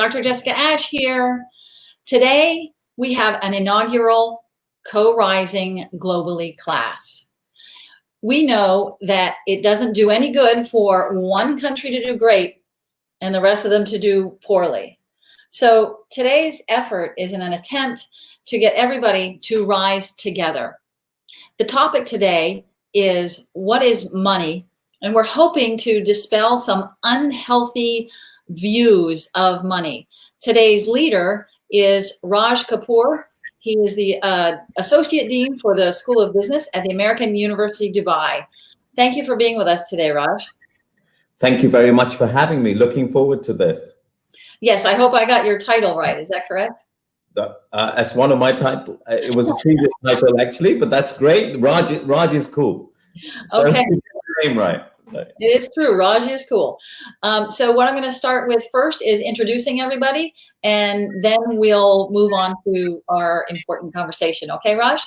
Dr. Jessica Ash here. Today, we have an inaugural Co-Rising Globally class. We know that it doesn't do any good for one country to do great and the rest of them to do poorly. So today's effort is in an attempt to get everybody to rise together. The topic today is what is money? And we're hoping to dispel some unhealthy views of money. Today's leader is Raj Kapoor. He is the Associate Dean for the School of Business at the American University, Dubai. Thank you for being with us today, Raj. Thank you very much for having me. Looking forward to this. Yes, I hope I got your title right. Is that correct? As one of my titles, it was a previous title actually, but that's great. Raj is cool. So okay. Name right. So. It is true. Raj is cool. So what I'm going to start with first is introducing everybody, and then we'll move on to our important conversation. Okay, Raj?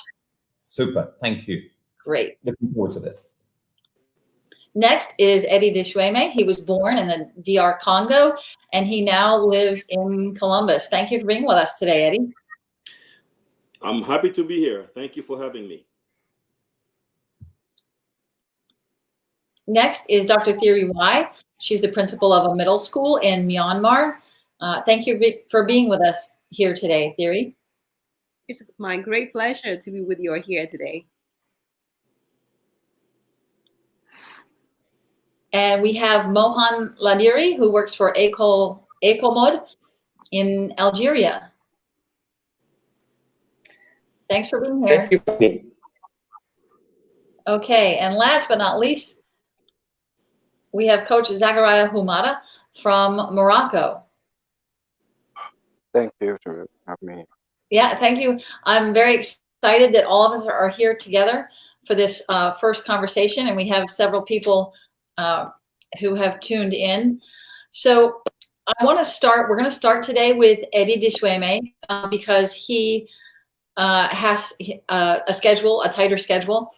Super. Thank you. Great. Looking forward to this. Next is Eddie Deshweme. He was born in the DR Congo, and he now lives in Columbus. Thank you for being with us today, Eddie. I'm happy to be here. Thank you for having me. Next is Dr. Thierry Wai. She's the principal of a middle school in Myanmar. Thank you for being with us here today, Thierry. It's my great pleasure to be with you here today. And we have Mohan Ladiri, who works for Ecomod in Algeria. Thanks for being here. Thank you for me. Okay, and last but not least, we have Coach Zakaria Humada from Morocco. Thank you for having me. Yeah, thank you. I'm very excited that all of us are here together for this first conversation, and we have several people who have tuned in. So we're going to start today with Eddie Deshweme because he has a tighter schedule.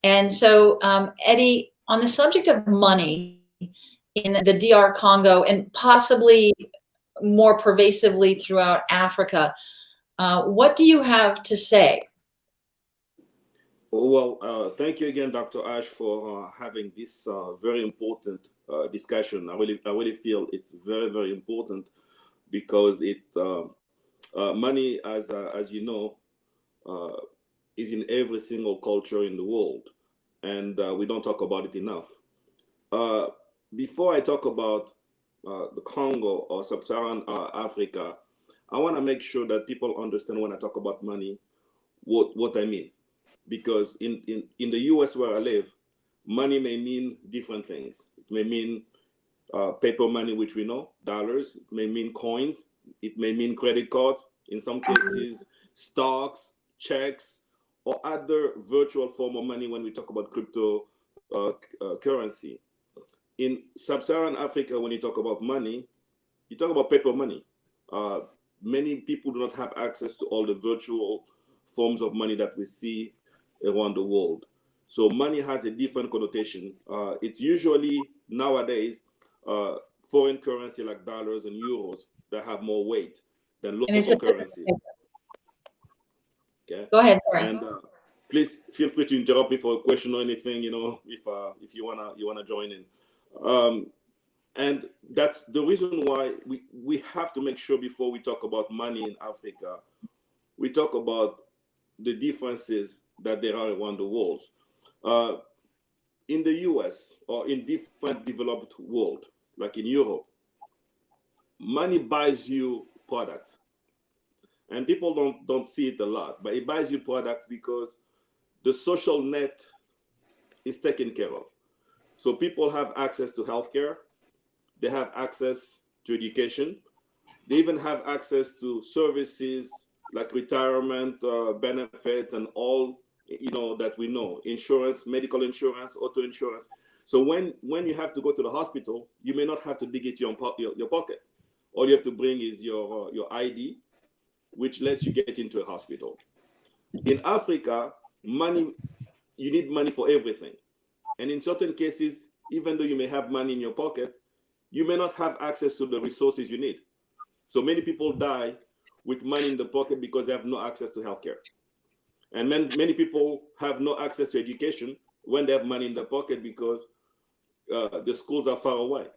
And so Eddie, on the subject of money in the DR Congo and possibly more pervasively throughout Africa, what do you have to say? Well, thank you again, Dr. Ash, for having this very important discussion. I really feel it's very, very important because money, as you know, is in every single culture in the world, and we don't talk about it enough. Before I talk about the Congo or Sub-Saharan Africa, I want to make sure that people understand when I talk about money, what I mean. Because in the US where I live, money may mean different things. It may mean paper money, which we know, dollars. It may mean coins. It may mean credit cards. In some cases, stocks, checks, or other virtual form of money when we talk about crypto currency. In Sub-Saharan Africa, when you talk about money, you talk about paper money. Many people do not have access to all the virtual forms of money that we see around the world. So money has a different connotation. It's usually nowadays foreign currency like dollars and euros that have more weight than local currency. Okay. Go ahead, sorry. And please feel free to interrupt me for a question or anything, if you wanna join in. And that's the reason why we have to make sure before we talk about money in Africa, we talk about the differences that there are around the world. In the US or in different developed world, like in Europe, money buys you products. And people don't see it a lot, but it buys you products because the social net is taken care of. So people have access to healthcare, they have access to education, they even have access to services like retirement benefits and all that we know, insurance, medical insurance, auto insurance. So when you have to go to the hospital, you may not have to dig it your pocket. All you have to bring is your ID, which lets you get into a hospital. In Africa, you need money for everything. And in certain cases, even though you may have money in your pocket, you may not have access to the resources you need. So many people die with money in the pocket because they have no access to healthcare. And many people have no access to education when they have money in their pocket because the schools are far away.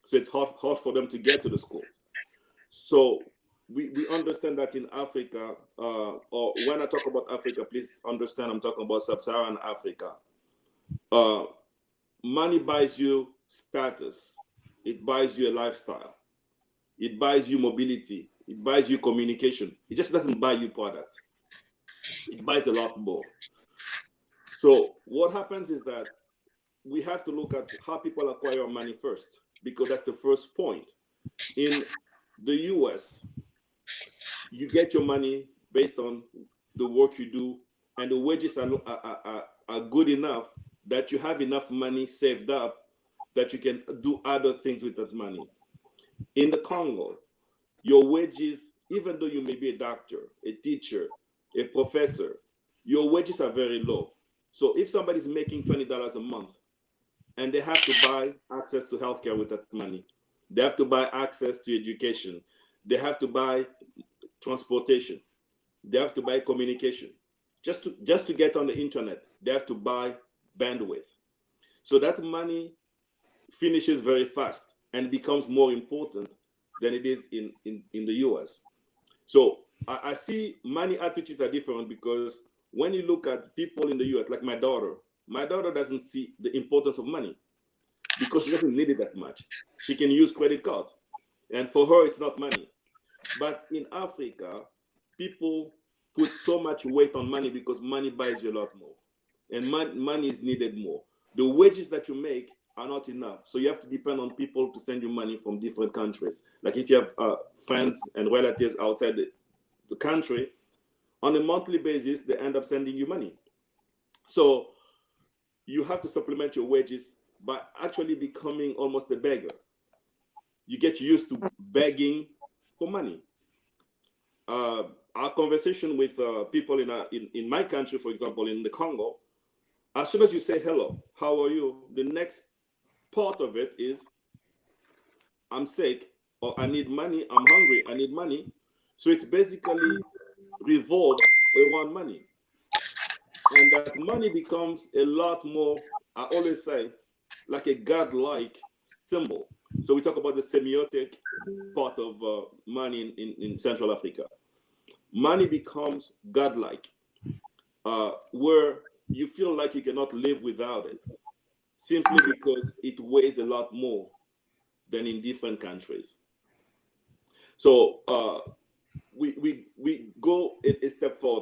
So it's hard for them to get to the schools. So we understand that in Africa, or when I talk about Africa, please understand I'm talking about sub-Saharan Africa. Money buys you status. It buys you a lifestyle. It buys you mobility. It buys you communication. It just doesn't buy you products. It buys a lot more. So what happens is that we have to look at how people acquire money first, because that's the first point. In the US, you get your money based on the work you do, and the wages are good enough that you have enough money saved up that you can do other things with that money. In the Congo, your wages, even though you may be a doctor, a teacher, a professor, your wages are very low. So if somebody's making $20 a month and they have to buy access to healthcare with that money, they have to buy access to education, they have to buy transportation, they have to buy communication. Just to get on the internet, they have to buy bandwidth. So that money finishes very fast and becomes more important than it is in the US. So I see money attitudes are different, because when you look at people in the US, like my daughter doesn't see the importance of money because she doesn't need it that much. She can use credit cards, and for her, it's not money. But in Africa, people put so much weight on money because money buys you a lot more, and money is needed more. The wages that you make are not enough, so you have to depend on people to send you money from different countries. Like if you have friends and relatives outside the country, on a monthly basis, they end up sending you money. So you have to supplement your wages by actually becoming almost a beggar. You get used to begging for money. Our conversation with people in my country, for example, in the Congo, as soon as you say hello, how are you, the next part of it is, I'm sick, or I need money, I'm hungry, I need money. So it basically revolves around money. And that money becomes a lot more, I always say, like a godlike symbol. So we talk about the semiotic part of money in Central Africa. Money becomes godlike, where you feel like you cannot live without it, simply because it weighs a lot more than in different countries. So we go a step further.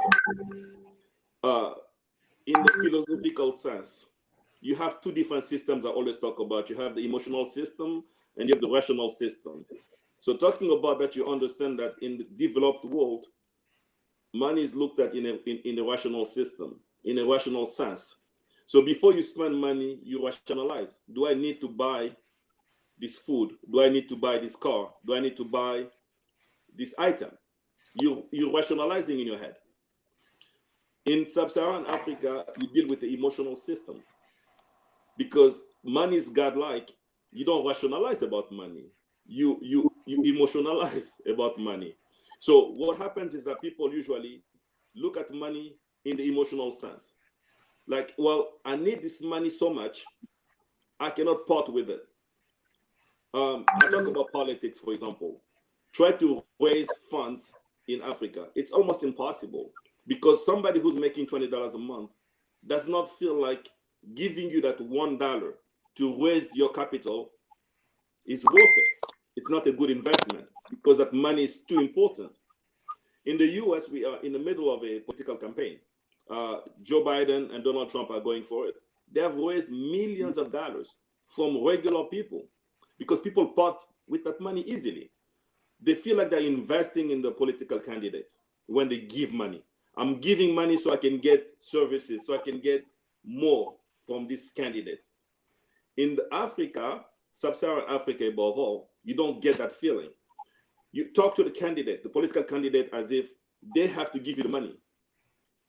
In the philosophical sense, you have two different systems I always talk about. You have the emotional system and you have the rational system. So talking about that, you understand that in the developed world, money is looked at in a rational system, in a rational sense. So before you spend money, you rationalize. Do I need to buy this food? Do I need to buy this car? Do I need to buy this item? You're rationalizing in your head. In sub-Saharan Africa, you deal with the emotional system, because money is godlike. You don't rationalize about money. You emotionalize about money. So what happens is that people usually look at money in the emotional sense. Like, well, I need this money so much, I cannot part with it. I talk about politics, for example. Try to raise funds in Africa. It's almost impossible, because somebody who's making $20 a month does not feel like giving you that $1 to raise your capital is worth it. It's not a good investment, because that money is too important. In the US, we are in the middle of a political campaign. Joe Biden and Donald Trump are going for it. They have raised millions of dollars from regular people, because people part with that money easily. They feel like they're investing in the political candidate when they give money. I'm giving money so I can get services, so I can get more from this candidate. In Africa, sub-Saharan Africa above all, you don't get that feeling. You talk to the candidate, the political candidate, as if they have to give you the money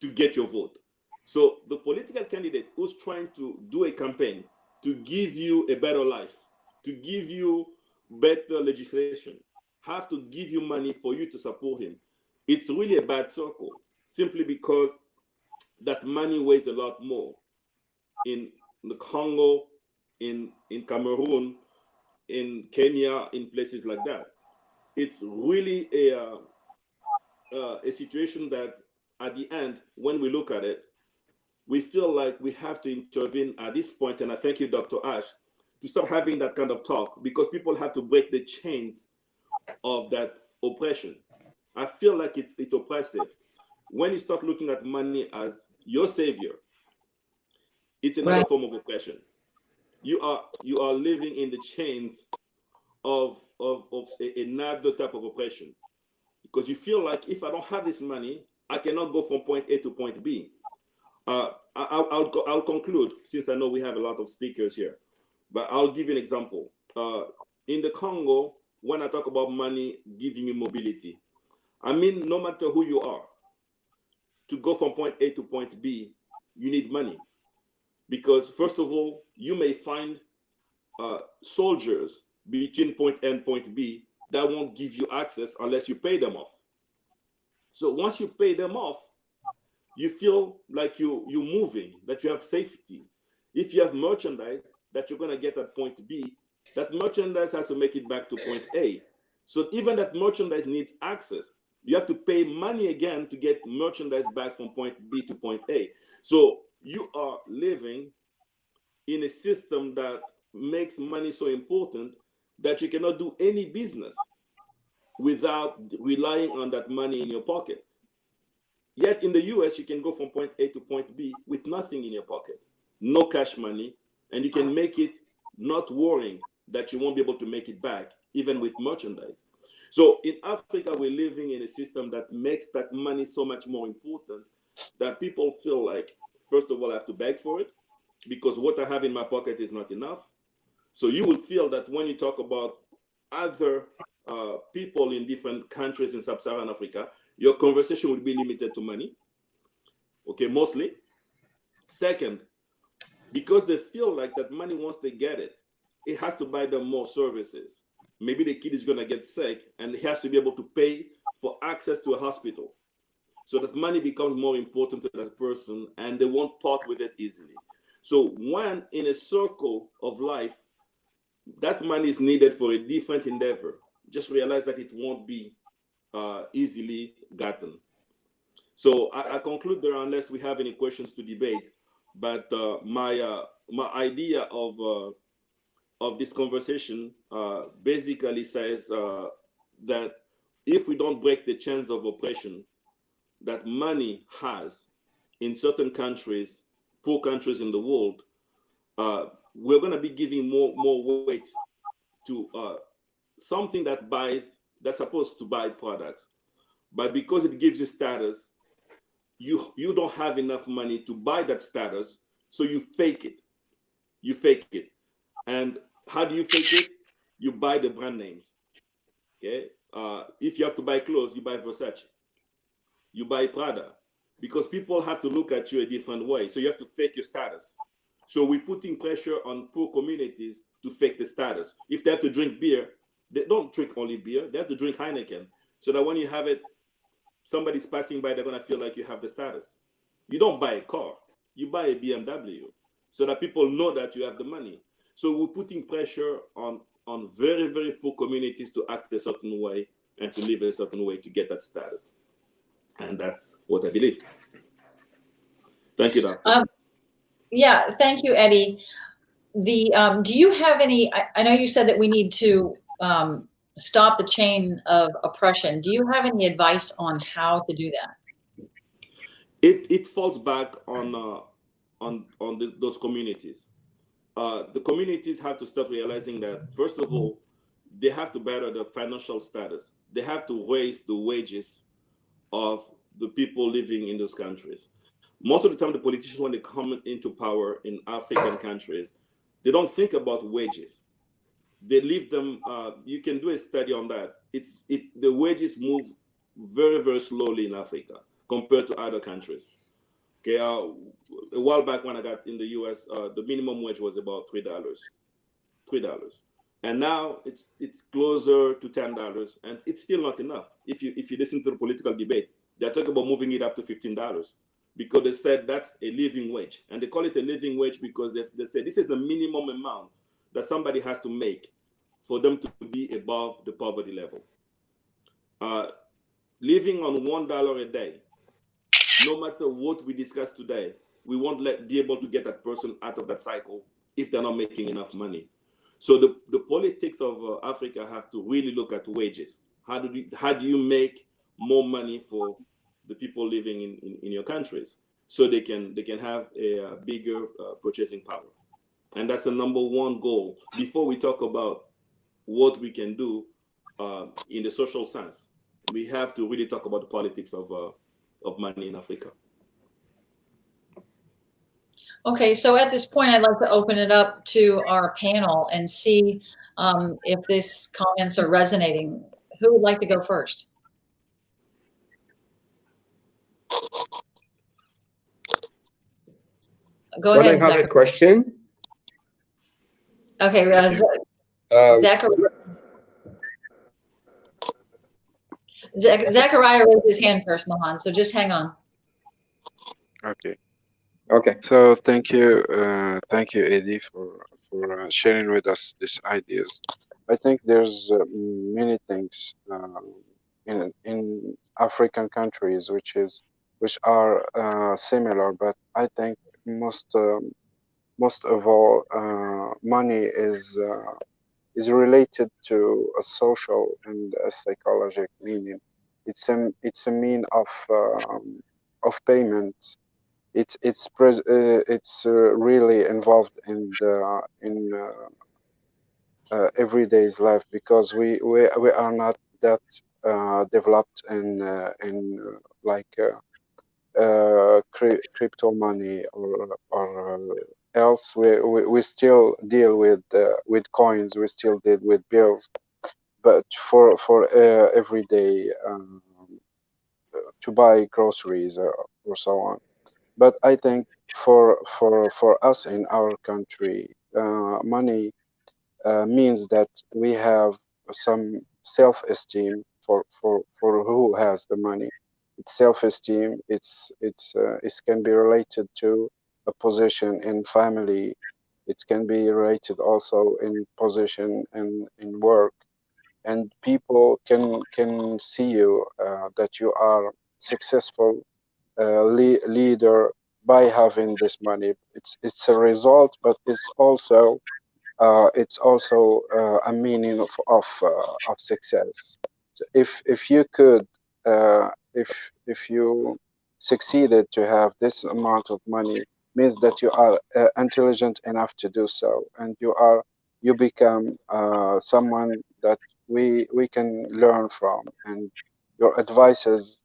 to get your vote. So the political candidate who's trying to do a campaign to give you a better life, to give you better legislation, have to give you money for you to support him. It's really a bad circle, simply because that money weighs a lot more in the Congo, in Cameroon, in Kenya, in places like that. It's really a situation that at the end, when we look at it, we feel like we have to intervene at this point. And I thank you, Dr. Ash, to start having that kind of talk, because people have to break the chains of that oppression. I feel like it's oppressive. When you start looking at money as your savior, it's another Right. form of oppression. You are living in the chains of another type of oppression, because you feel like if I don't have this money, I cannot go from point A to point B. I'll conclude, since I know we have a lot of speakers here, but I'll give you an example. In the Congo, when I talk about money giving you mobility, I mean, no matter who you are, to go from point A to point B, you need money. Because first of all, you may find soldiers between point A and point B that won't give you access unless you pay them off. So once you pay them off, you feel like you're moving, that you have safety. If you have merchandise that you're going to get at point B, that merchandise has to make it back to point A. So even that merchandise needs access. You have to pay money again to get merchandise back from point B to point A. So you are living in a system that makes money so important that you cannot do any business without relying on that money in your pocket. Yet in the US, you can go from point A to point B with nothing in your pocket, no cash money, and you can make it not worrying that you won't be able to make it back, even with merchandise. So in Africa, we're living in a system that makes that money so much more important that people feel like, first of all, I have to beg for it because what I have in my pocket is not enough. So you will feel that when you talk about other people in different countries in sub-Saharan Africa, your conversation will be limited to money, okay, mostly. Second, because they feel like that money, once they get it, it has to buy them more services. Maybe the kid is going to get sick and he has to be able to pay for access to a hospital. So that money becomes more important to that person and they won't part with it easily. So when in a circle of life, that money is needed for a different endeavor, just realize that it won't be easily gotten. So I conclude there unless we have any questions to debate. But my idea of this conversation basically says that if we don't break the chains of oppression that money has in certain countries, poor countries in the world, we're going to be giving more weight to something that's supposed to buy products, but because it gives you status, you don't have enough money to buy that status, so you fake it. You fake it, and how do you fake it? You buy the brand names. Okay, if you have to buy clothes, you buy Versace, you buy Prada, because people have to look at you a different way. So you have to fake your status. So we're putting pressure on poor communities to fake the status. If they have to drink beer, they don't drink only beer, they have to drink Heineken. So that when you have it, somebody's passing by, they're going to feel like you have the status. You don't buy a car, you buy a BMW so that people know that you have the money. So we're putting pressure on very, very poor communities to act a certain way and to live a certain way to get that status. And that's what I believe. Thank you, Doctor. Yeah, thank you, Eddie. Do you have any, I know you said that we need to stop the chain of oppression. Do you have any advice on how to do that? It falls back on those communities. The communities have to start realizing that, first of all, they have to better their financial status. They have to raise the wages of the people living in those countries. Most of the time, the politicians, when they come into power in African countries, they don't think about wages. They leave them. You can do a study on that. The wages move very, very slowly in Africa compared to other countries. Okay, a while back when I got in the U.S., the minimum wage was about $3. $3. and now it's closer to $10, and it's still not enough. If you listen to the political debate, they're talking about moving it up to $15 because they said that's a living wage, and they call it a living wage because they say this is the minimum amount that somebody has to make for them to be above the poverty level. Living on $1 a day, no matter what we discuss today, we won't be able to get that person out of that cycle if they're not making enough money. So the politics of Africa have to really look at wages. How do you make more money for the people living in your countries so they can have a bigger purchasing power? And that's the number one goal before we talk about what we can do in the social sense. We have to really talk about the politics of money in Africa. Okay, so at this point, I'd like to open it up to our panel and see if these comments are resonating. Who would like to go first? Go Well, I ahead, have a Zachary. question. Okay, Zachary. Zachariah raised his hand first, Mohan, so just hang on. Okay. Okay. So thank you, Eddie, for sharing with us these ideas. I think there's many things in African countries which are similar, but I think most of all money is related to a social and a psychological meaning. It's a mean of payment. It's really involved in everyday's life because we are not that developed in crypto money or else we still deal with coins, we still deal with bills, but for everyday to buy groceries or so on. But I think for us in our country, money means that we have some self-esteem for who has the money. It's self-esteem. It can be related to a position in family. It can be related also in position in work, and people can see you that you are successful leader by having this money. It's a result, but it's also a meaning of success. So if you could if you succeeded to have this amount of money, means that you are intelligent enough to do so, and you become someone that we can learn from, and your advices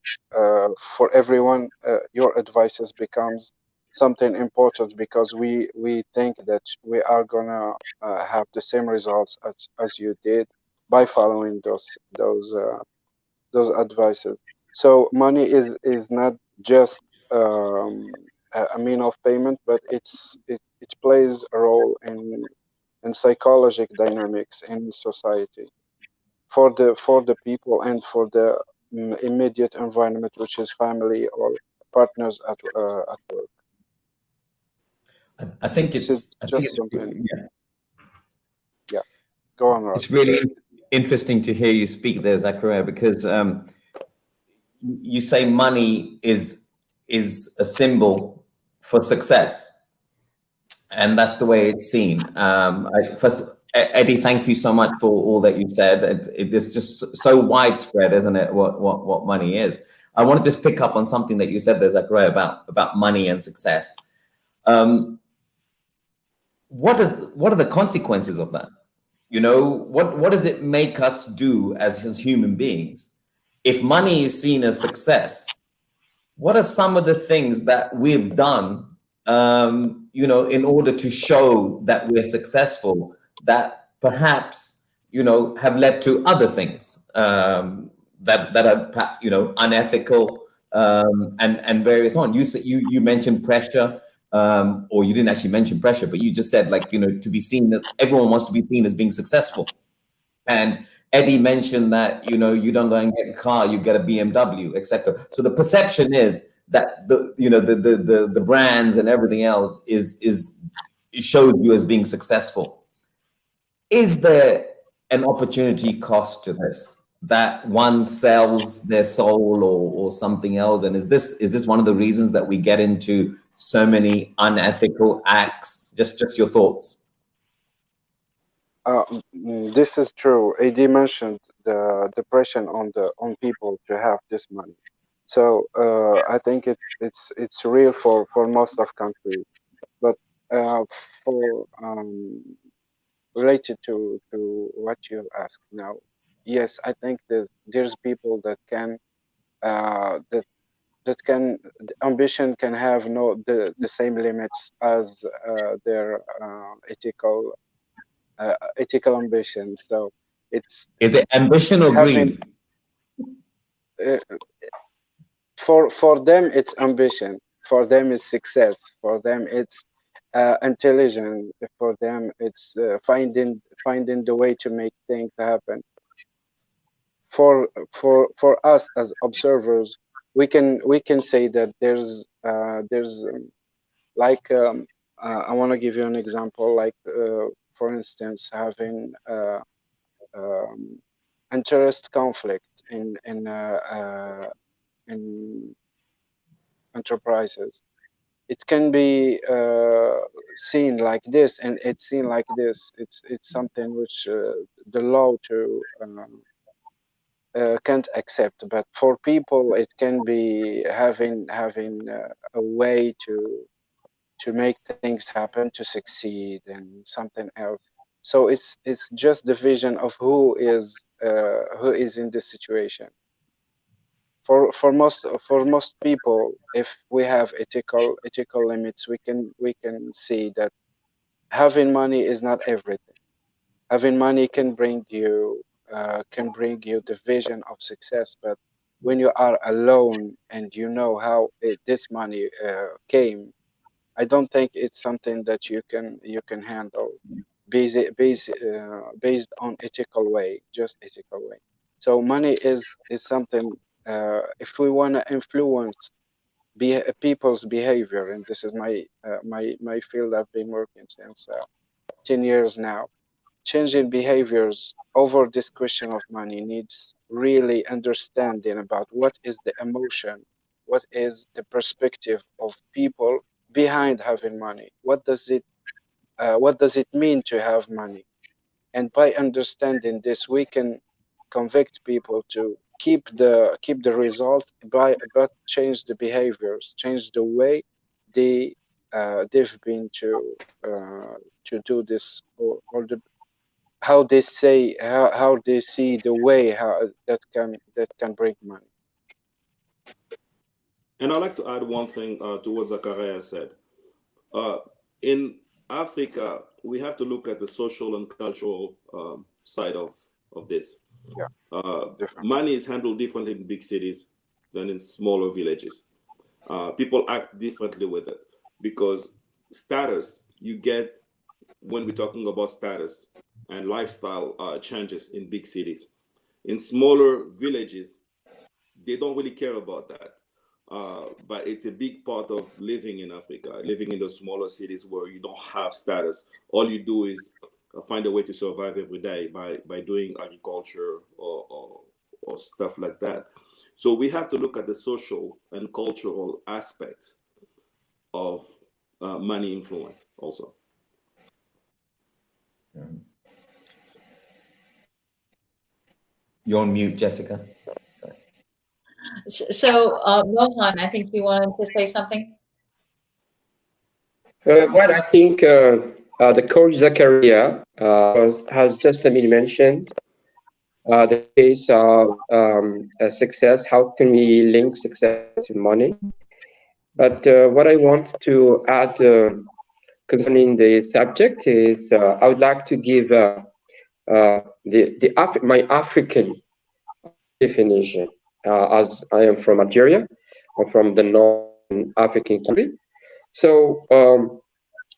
for everyone, your advices becomes something important because we think that we are gonna have the same results as you did by following those advices. So money is not just a mean of payment, but it plays a role in psychological dynamics in society for the people and for the immediate environment, which is family or partners at work. I think This it's is just something. yeah. Yeah, go on, Rod. It's really interesting to hear you speak there, Zachariah, because you say money is a symbol for success, and that's the way it's seen. First, Eddie, thank you so much for all that you said. It's just so widespread, isn't it? What money is. I want to just pick up on something that you said there, Zachariah, about money and success. What are the consequences of that? You know, what does it make us do as human beings? If money is seen as success, what are some of the things that we've done, you know, in order to show that we're successful, that perhaps, you know, have led to other things that are, you know, unethical and various on. You mentioned pressure. or you didn't actually mention pressure, but you just said, like, you know, to be seen, that everyone wants to be seen as being successful. And Eddie mentioned that, you know, you don't go and get a car, you get a BMW, etc. So the perception is that the brands and everything else it shows you as being successful. Is there an opportunity cost to this, that one sells their soul or something else? And is this one of the reasons that we get into so many unethical acts? Just your thoughts. This is true. AD mentioned the depression on people to have this money. So I think it's real for most of countries. But for related to what you asked now, yes, I think that there's people that can that can ambition can have no the same limits as their ethical ambition. So Is it ambition or having greed? uh, for them it's ambition, for them it's success, for them it's intelligence, for them it's finding the way to make things happen. For us as observers, we can say that there's like I want to give you an example, like for instance, having um, interest conflict in enterprises. It can be seen like this, and it's seen like this. It's something which the law to can't accept. But for people, it can be having a way to make things happen, to succeed, and something else. So it's just the vision of who is in this situation. For most people, if we have ethical limits, we can see that having money is not everything. Having money can bring you the vision of success, but when you are alone and you know how this money came, I don't think it's something that you can handle based on ethical way, just ethical way. So money is something. If we want to influence people's behavior, and this is my field. I've been working since 10 years now. Changing behaviors over this question of money needs really understanding about what is the emotion, what is the perspective of people behind having money. What does it mean to have money? And by understanding this, we can convict people to keep the results, but change the behaviors, change the way they've been to do this, or how they see the way how that can bring money. And I'd like to add one thing to what Zachariah said. Uh, in Africa, we have to look at the social and cultural side of this. Yeah, different. Money is handled differently in big cities than in smaller villages. People act differently with it because status you get when we're talking about status and lifestyle changes in big cities. In smaller villages, they don't really care about that. But it's a big part of living in Africa, living in the smaller cities where you don't have status. All you do is find a way to survive every day by doing agriculture or stuff like that. So we have to look at the social and cultural aspects of money influence also. You're on mute, Jessica. Sorry. So, Rohan, I think you wanted to say something. Well, I think the coach Zachariah has just mentioned the case of success. How can we link success to money? But what I want to add concerning the subject is I would like to give my African definition, as I am from Algeria, or from the North African country. So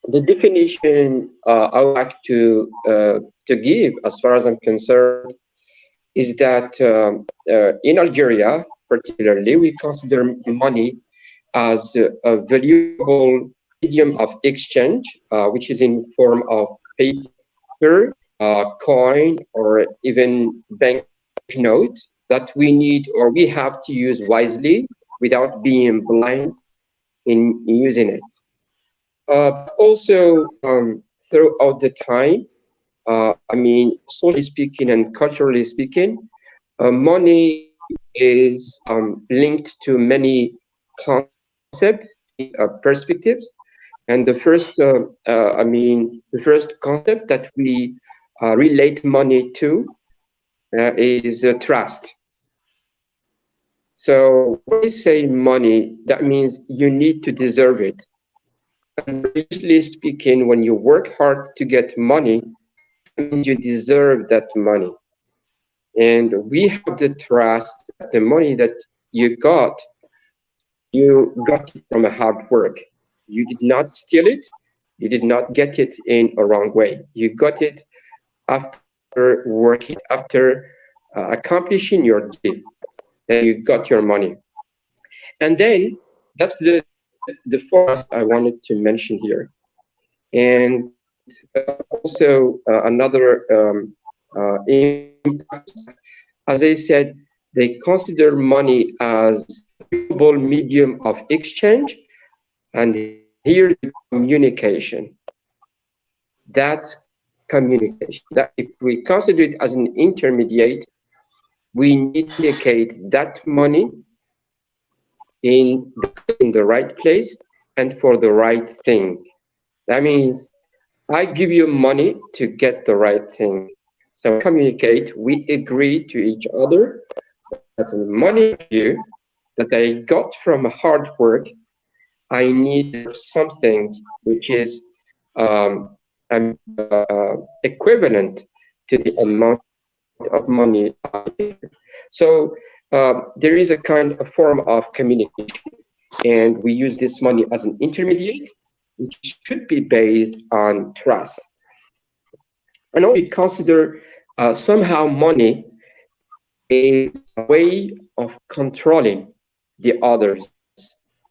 the definition I would like to give, as far as I'm concerned, is that in Algeria, particularly, we consider money as a valuable medium of exchange, which is in form of paper, coin, or even banknote that we need or we have to use wisely without being blind in using it. But also throughout the time, I mean, socially speaking and culturally speaking, money is linked to many concepts, perspectives. And the first concept that we relate money to is trust. So when we say money, that means you need to deserve it. And religiously speaking, when you work hard to get money, that means you deserve that money. And we have the trust that the money that you got it from a hard work. You did not steal it. You did not get it in a wrong way. You got it after working, after accomplishing your duty. Then you got your money. And then that's the foremost I wanted to mention here. And also another impact, as I said, they consider money as a valuable medium of exchange, and here the communication. That's communication. That if we consider it as an intermediate, we need to communicate that money in the right place and for the right thing. That means I give you money to get the right thing. So communicate, we agree to each other that the money you that I got from hard work, I need something which is equivalent to the amount of money I give. So there is a kind of form of communication, and we use this money as an intermediate, which should be based on trust. And also we consider somehow money is a way of controlling the others.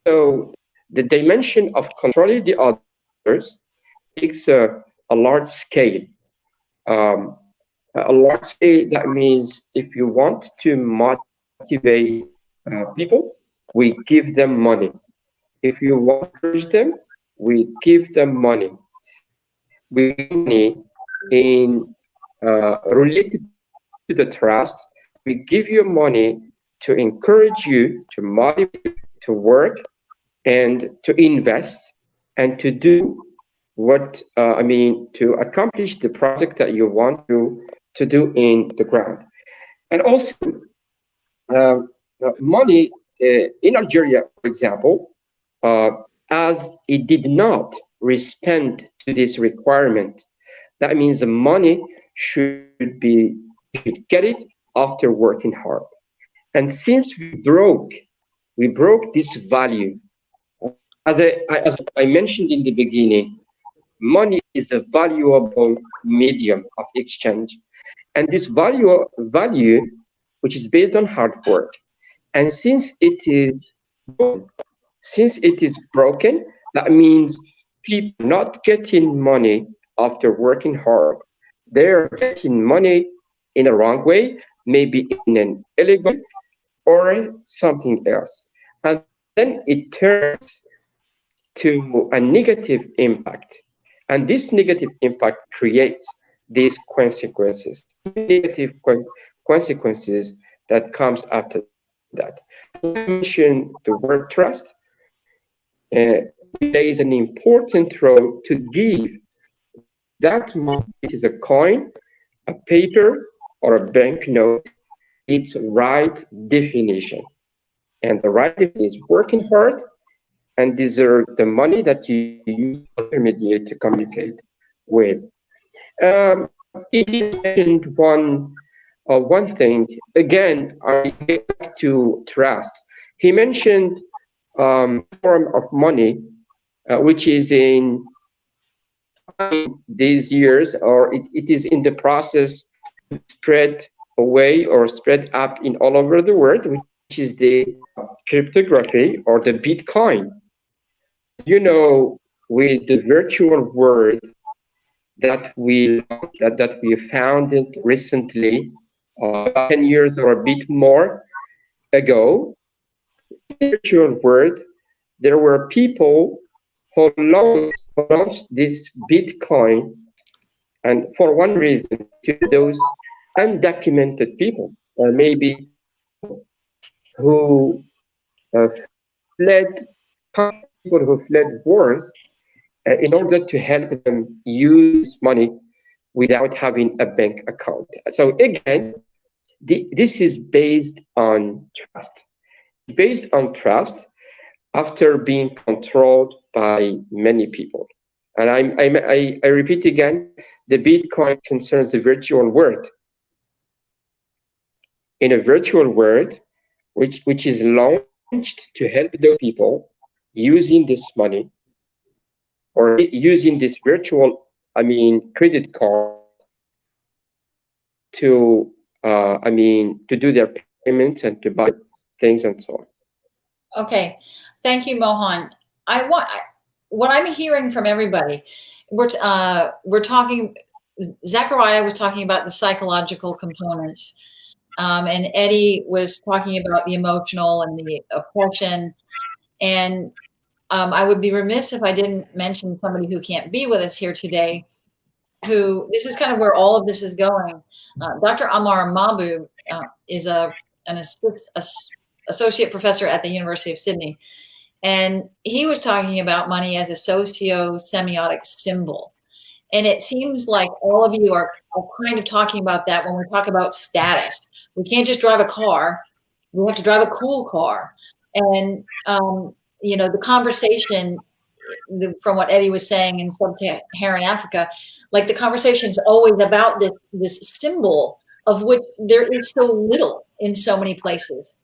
So the dimension of controlling the others takes a large scale. Um, a large scale, that means if you want to motivate people, we give them money. If you want to encourage them, we give them money. We give money in related to the trust. We give you money to encourage you, to motivate you to work and to invest and to do to accomplish the project that you want to do in the ground. And also, money in Algeria, for example, uh, as it did not respond to this requirement, that means the money should be, you should get it after working hard. And since we broke this value, as I mentioned in the beginning, money is a valuable medium of exchange. And this value, which is based on hard work, and since it is broken, that means people not getting money after working hard. They're getting money in a wrong way, maybe in an illegal or something else. And then it turns to a negative impact. And this negative impact creates these consequences, negative consequences that comes after that. I mentioned the word trust. Plays an important role to give that money, it is a coin, a paper, or a banknote, its right definition. And the right definition is working hard and deserve the money that you use as an intermediate to communicate with. It is mentioned one thing. Again, I get back to trust. He mentioned form of money which is in these years, or it is in the process to spread away or spread up in all over the world, which is the cryptography or the Bitcoin. You know, with the virtual world that we founded recently, 10 years or a bit more ago, in the virtual world, there were people who launched this Bitcoin, and for one reason, to those undocumented people, or maybe who fled, people who fled wars, in order to help them use money without having a bank account. So again, this is based on trust. Based on trust after being controlled by many people. And I repeat again, the Bitcoin concerns the virtual world. In a virtual world, which is launched to help those people using this money or using this virtual, credit card to, to do their payments and to buy things and so on. Okay, thank you, Mohan. What I'm hearing from everybody, we're talking. Zachariah was talking about the psychological components, and Eddie was talking about the emotional and the oppression. And I would be remiss if I didn't mention somebody who can't be with us here today. Who this is kind of where all of this is going. Dr. Amar Mahbub is an associate professor at the University of Sydney. And he was talking about money as a sociosemiotic symbol. And it seems like all of you are kind of talking about that when we talk about status. We can't just drive a car. We have to drive a cool car. And, the conversation, from what Eddie was saying in sub-Saharan Africa, like the conversation is always about this symbol of which there is so little in so many places.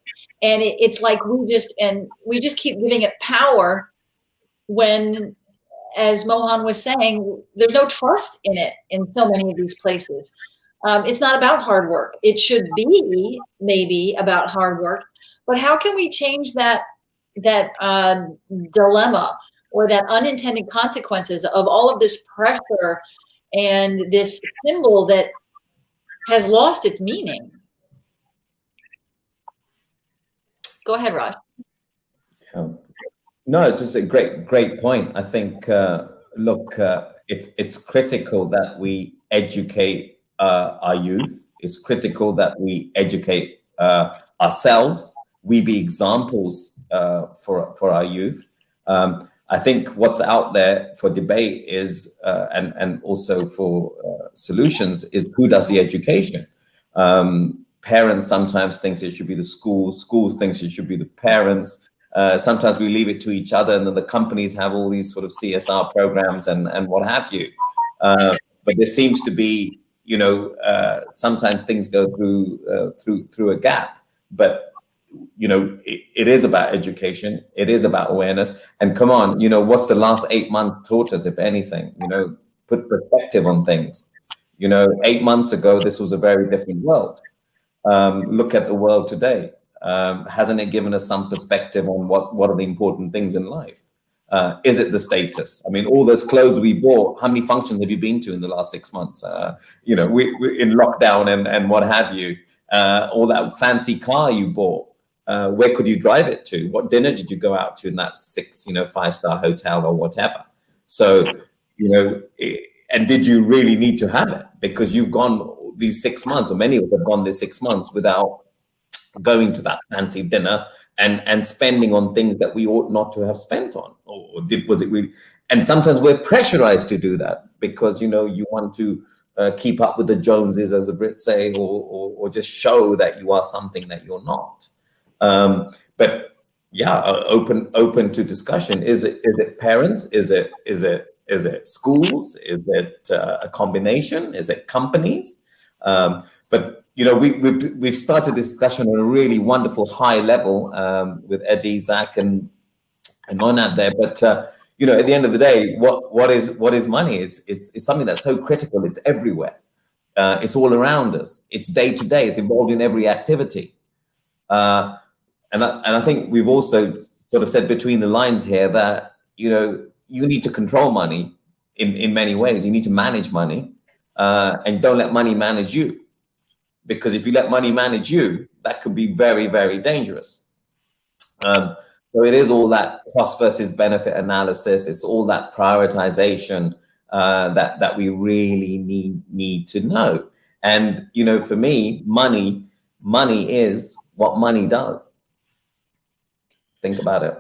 And it's like we just keep giving it power when, as Mohan was saying, there's no trust in it in so many of these places. It's not about hard work. It should be maybe about hard work, but how can we change that dilemma or that unintended consequences of all of this pressure and this symbol that has lost its meaning? Go ahead, Raj. No, it's just a great point. I think, it's critical that we educate our youth. It's critical that we educate ourselves. We be examples for our youth. I think what's out there for debate is, and also for solutions, is who does the education. Parents sometimes think it should be the schools thinks it should be the parents. Sometimes we leave it to each other, and then the companies have all these sort of CSR programs and what have you. But there seems to be, sometimes things go through a gap. But it is about education. It is about awareness. And come on, what's the last 8 months taught us, if anything? Put perspective on things. 8 months ago, this was a very different world. Look at the world today. Hasn't it given us some perspective on what are the important things in life? Is it the status? I mean, all those clothes we bought, how many functions have you been to in the last 6 months? We're in lockdown and what have you. All that fancy car you bought, where could you drive it to? What dinner did you go out to in that 5-star hotel or whatever? So, and did you really need to have it? Because you've gone these 6 months, or many of us have gone these 6 months without going to that fancy dinner and spending on things that we ought not to have spent on, was it really? And sometimes we're pressurized to do that because you want to keep up with the Joneses, as the Brits say, or just show that you are something that you're not. But yeah, open to discussion. Is it parents? Is it schools? Is it a combination? Is it companies? But we've started this discussion on a really wonderful high level with Eddie, Zach, and Monad there. But you know, at the end of the day, what is money? It's something that's so critical. It's everywhere. It's all around us. It's day to day. It's involved in every activity. And I think we've also sort of said between the lines here that, you know, you need to control money in many ways. You need to manage money, and don't let money manage you. Because if you let money manage you, that could be very, very dangerous. So it is all that cost versus benefit analysis. It's all that prioritization that we really need to know. And, you know, for me, money is what money does. Think about it.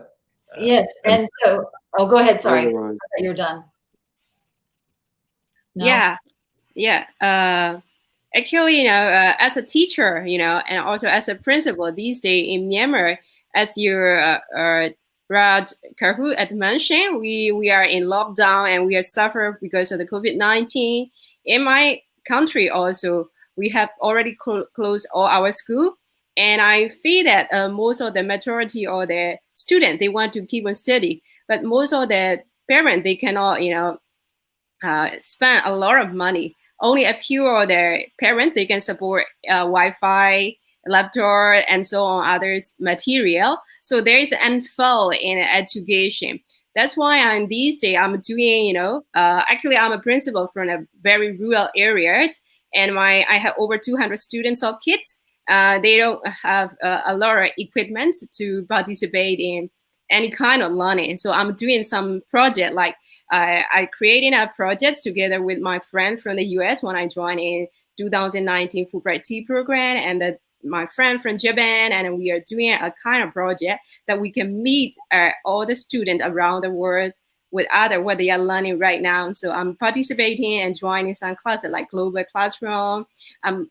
Yes, and so, oh, go ahead. Sorry, Very right. you're done. No? Yeah. Actually, as a teacher, and also as a principal these days in Myanmar, as your Raj Kahut had mentioned, we are in lockdown and we are suffering because of the COVID-19. In my country also, we have already closed all our school. And I feel that most of the majority of the students, they want to keep on study. But most of the parents, they cannot, spend a lot of money. Only a few of their parents, they can support Wi-Fi, laptop, and so on, others material. So there is an unful in education. That's why I'm these days I'm doing, actually I'm a principal from a very rural area, and I have over 200 students or kids. They don't have a lot of equipment to participate in any kind of learning. So I'm doing some project like I created a project together with my friend from the US when I joined in 2019 Fulbright Tea program, and my friend from Japan, and we are doing a kind of project that we can meet all the students around the world with what they are learning right now. So I'm participating and joining some classes like Global Classroom. I'm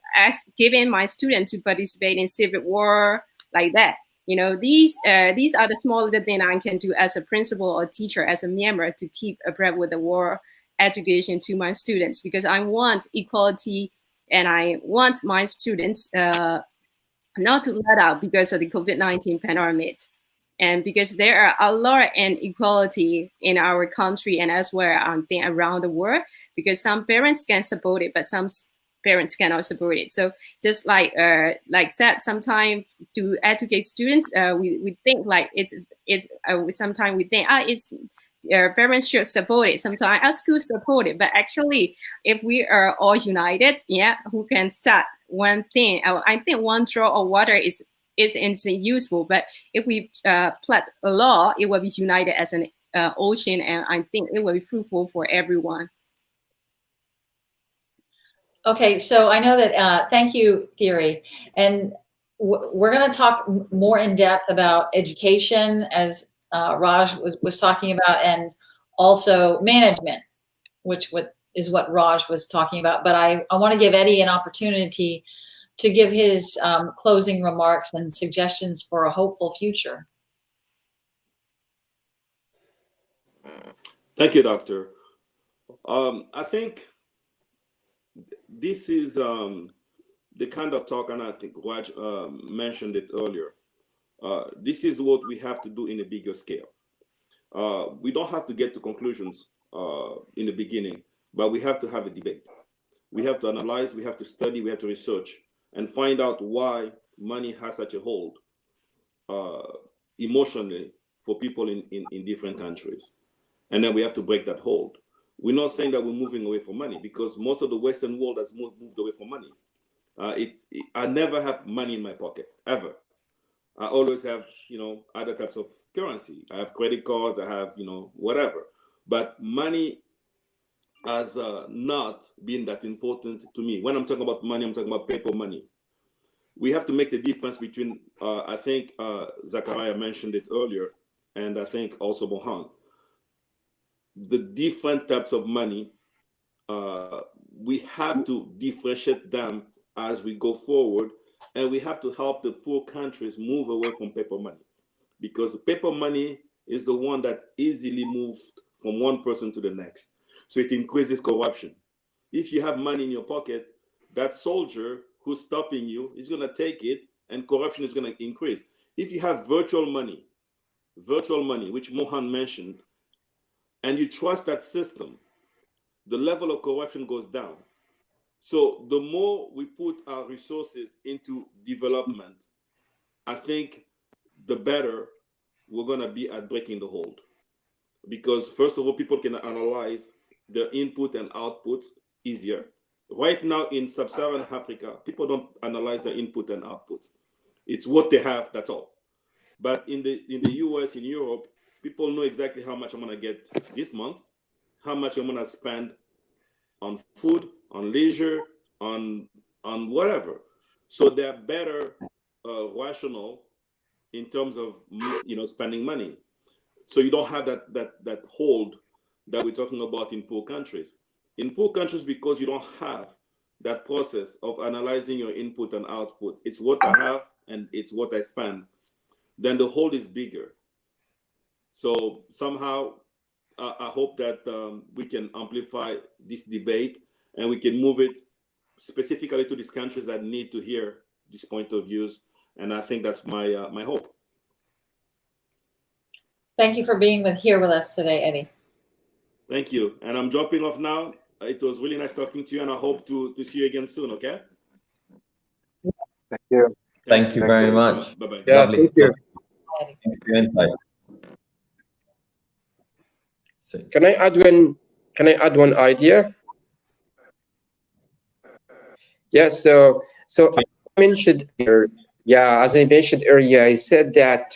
giving my students to participate in Civic War, like that. These are the small little things I can do as a principal or teacher, as a Myanmar, to keep abreast with the war education to my students, because I want equality and I want my students not to let out because of the COVID-19 pandemic. And because there are a lot of inequality in our country and elsewhere, around the world, because some parents can support it, but some parents cannot support it. So just like said, sometimes to educate students, we think like it's sometimes we think it's parents should support it. Sometimes our schools support it, but actually, if we are all united, who can start one thing? I think one drop of water is useful, but if we plant a law, it will be united as an ocean, and I think it will be fruitful for everyone. Okay, so I know that, thank you, Theory. And we're going to talk more in depth about education, as Raj was talking about, and also management, which is what Raj was talking about. But I want to give Eddie an opportunity to give his closing remarks and suggestions for a hopeful future. Thank you, Doctor. I think this is the kind of talk, and I think Raj mentioned it earlier. This is what we have to do in a bigger scale. We don't have to get to conclusions in the beginning, but we have to have a debate. We have to analyze, we have to study, we have to research, and find out why money has such a hold emotionally for people in different countries. And then we have to break that hold. We're not saying that we're moving away from money, because most of the Western world has moved away from money. I never have money in my pocket, ever. I always have, other types of currency. I have credit cards, I have, whatever. But money has not been that important to me. When I'm talking about money, I'm talking about paper money. We have to make the difference between, I think Zachariah mentioned it earlier, and I think also Mohan. The different types of money, we have to differentiate them as we go forward, and we have to help the poor countries move away from paper money, because paper money is the one that easily moves from one person to the next. So it increases corruption. If you have money in your pocket, that soldier who's stopping you is going to take it, and corruption is going to increase. If you have virtual money, which Mohan mentioned, and you trust that system, the level of corruption goes down. So the more we put our resources into development, I think the better we're going to be at breaking the hold. Because first of all, people can analyze their input and outputs easier. Right now in sub-Saharan Africa, people don't analyze their input and outputs. It's what they have, that's all. But in the US, in Europe, people know exactly how much I'm going to get this month, how much I'm going to spend on food, on leisure, on whatever. So they're better rational in terms of spending money. So you don't have that hold that we're talking about in poor countries. In poor countries, because you don't have that process of analyzing your input and output, it's what I have and it's what I spend, then the hold is bigger. So somehow I hope that we can amplify this debate and we can move it specifically to these countries that need to hear this point of views. And I think that's my hope. Thank you for being here with us today, Eddie. Thank you. And I'm dropping off now. It was really nice talking to you, and I hope to see you again soon, okay? Thank you. Thank you very much. Bye-bye. Yeah, Lovely. thank you. Thanks for your insight. So, Can I add one idea? Yes. So I mentioned earlier, as I mentioned earlier, I said that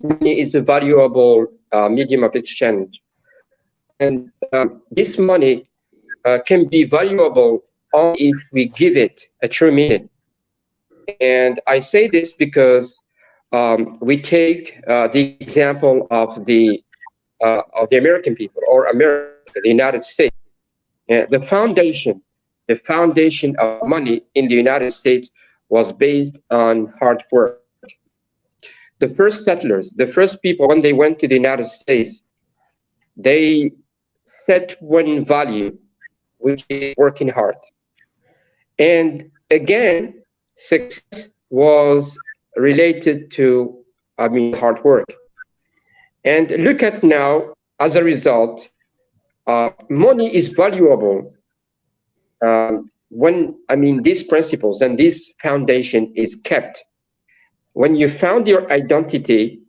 money is a valuable medium of exchange, and this money can be valuable only if we give it a true meaning. And I say this because we take the example of the American people, or America, the United States. The foundation of money in the United States was based on hard work. The first settlers, the first people, when they went to the United States, they set one value, which is working hard. And again, success was related to, hard work. And look at now, as a result, money is valuable when, these principles and this foundation is kept. When you found your identity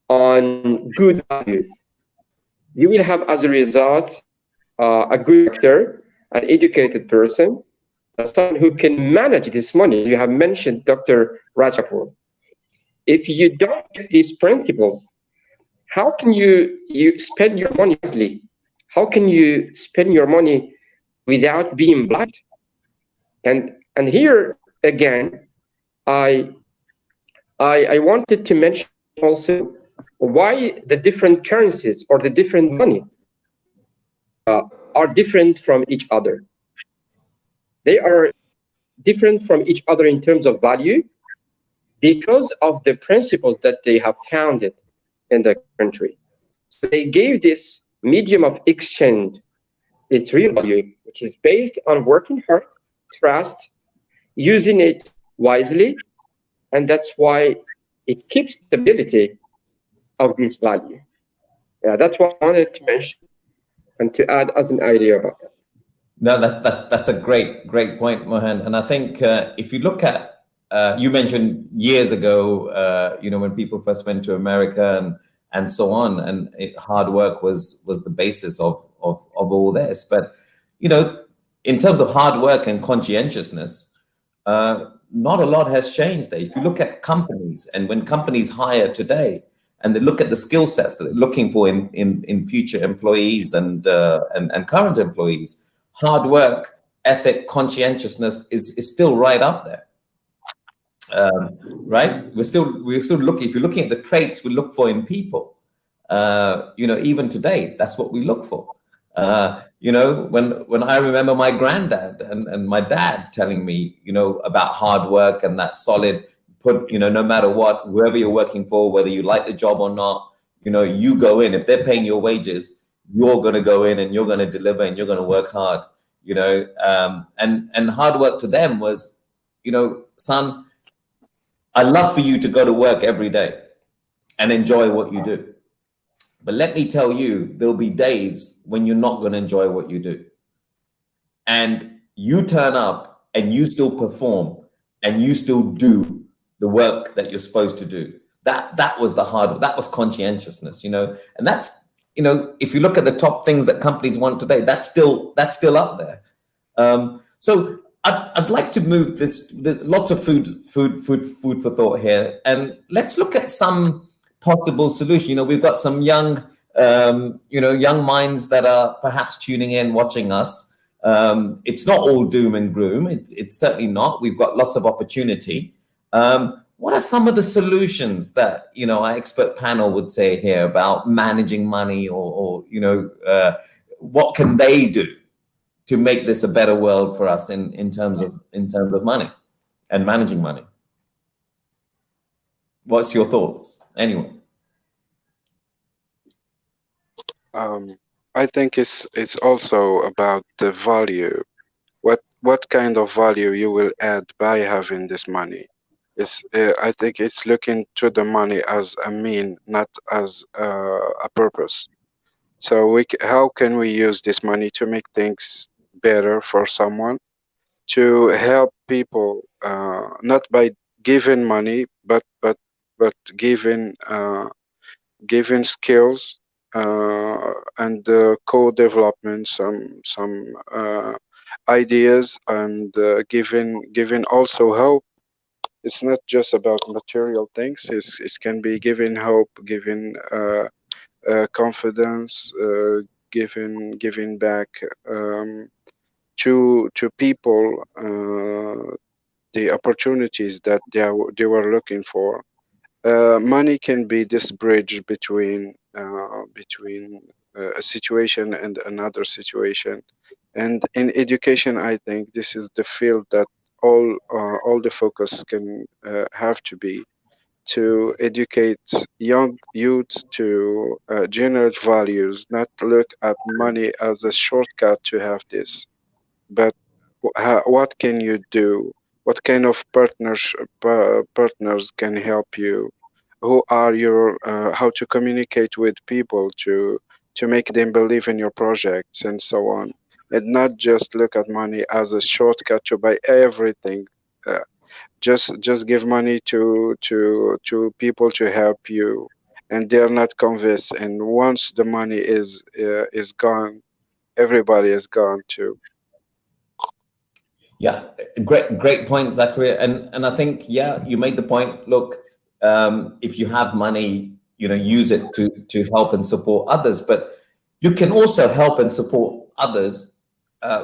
on good values, you will have, as a result, a good actor, an educated person, someone who can manage this money. You have mentioned Dr. Rajapur. If you don't get these principles, how can you spend your money wisely? How can you spend your money without being blind? And here again, I wanted to mention also why the different currencies or the different money are different from each other. They are different from each other in terms of value because of the principles that they have founded in the country. So they gave this medium of exchange its real value, which is based on working hard, trust, using it wisely, and that's why it keeps stability of this value. That's what I wanted to mention and to add as an idea about that. no, that's a great point, Mohan. And I think if you look at, you mentioned years ago, when people first went to America and so on, and hard work was the basis of all this. But in terms of hard work and conscientiousness, not a lot has changed there. If you look at companies, and when companies hire today, and they look at the skill sets that they're looking for in future employees and current employees, hard work, ethic, conscientiousness is still right up there. Right? We're still looking. If you're looking at the traits we look for in people, even today, that's what we look for. When I remember my granddad and my dad telling me, about hard work and that solid put, no matter what, whoever you're working for, whether you like the job or not, you go in. If they're paying your wages, you're going to go in and you're going to deliver and you're going to work hard, and hard work to them was, son, I love for you to go to work every day and enjoy what you do. But let me tell you, there'll be days when you're not going to enjoy what you do. And you turn up and you still perform and you still do the work that you're supposed to do. That was that was conscientiousness, and that's, if you look at the top things that companies want today, that's still up there. So I'd like to move this, lots of food for thought here, and let's look at some possible solution. We've got some young minds that are perhaps tuning in, watching us. It's not all doom and gloom. It's certainly not. We've got lots of opportunity. What are some of the solutions that, our expert panel would say here about managing money, or what can they do to make this a better world for us in terms of money and managing money? What's your thoughts? Anyway. I think it's also about the value. What kind of value you will add by having this money? I think it's looking to the money as a mean, not as a purpose. So how can we use this money to make things better for someone, to help people, not by giving money, but giving skills, and co-development, some ideas, and giving also hope. It's not just about material things. It can be giving hope, giving confidence, giving back, to people, the opportunities that they were looking for. Money can be this bridge between a situation and another situation. And in education, I think this is the field that all the focus can have to be, to educate young youth to generate values, not look at money as a shortcut to have this, but what can you do? What kind of partners can help you? Who are your how to communicate with people to make them believe in your projects, and so on, and not just look at money as a shortcut to buy everything. Uh, just give money to people to help you, and they're not convinced. And once the money is gone, everybody is gone too. Yeah, great point, Zachary. And I think, yeah, you made the point. Look, if you have money, use it to help and support others. But you can also help and support others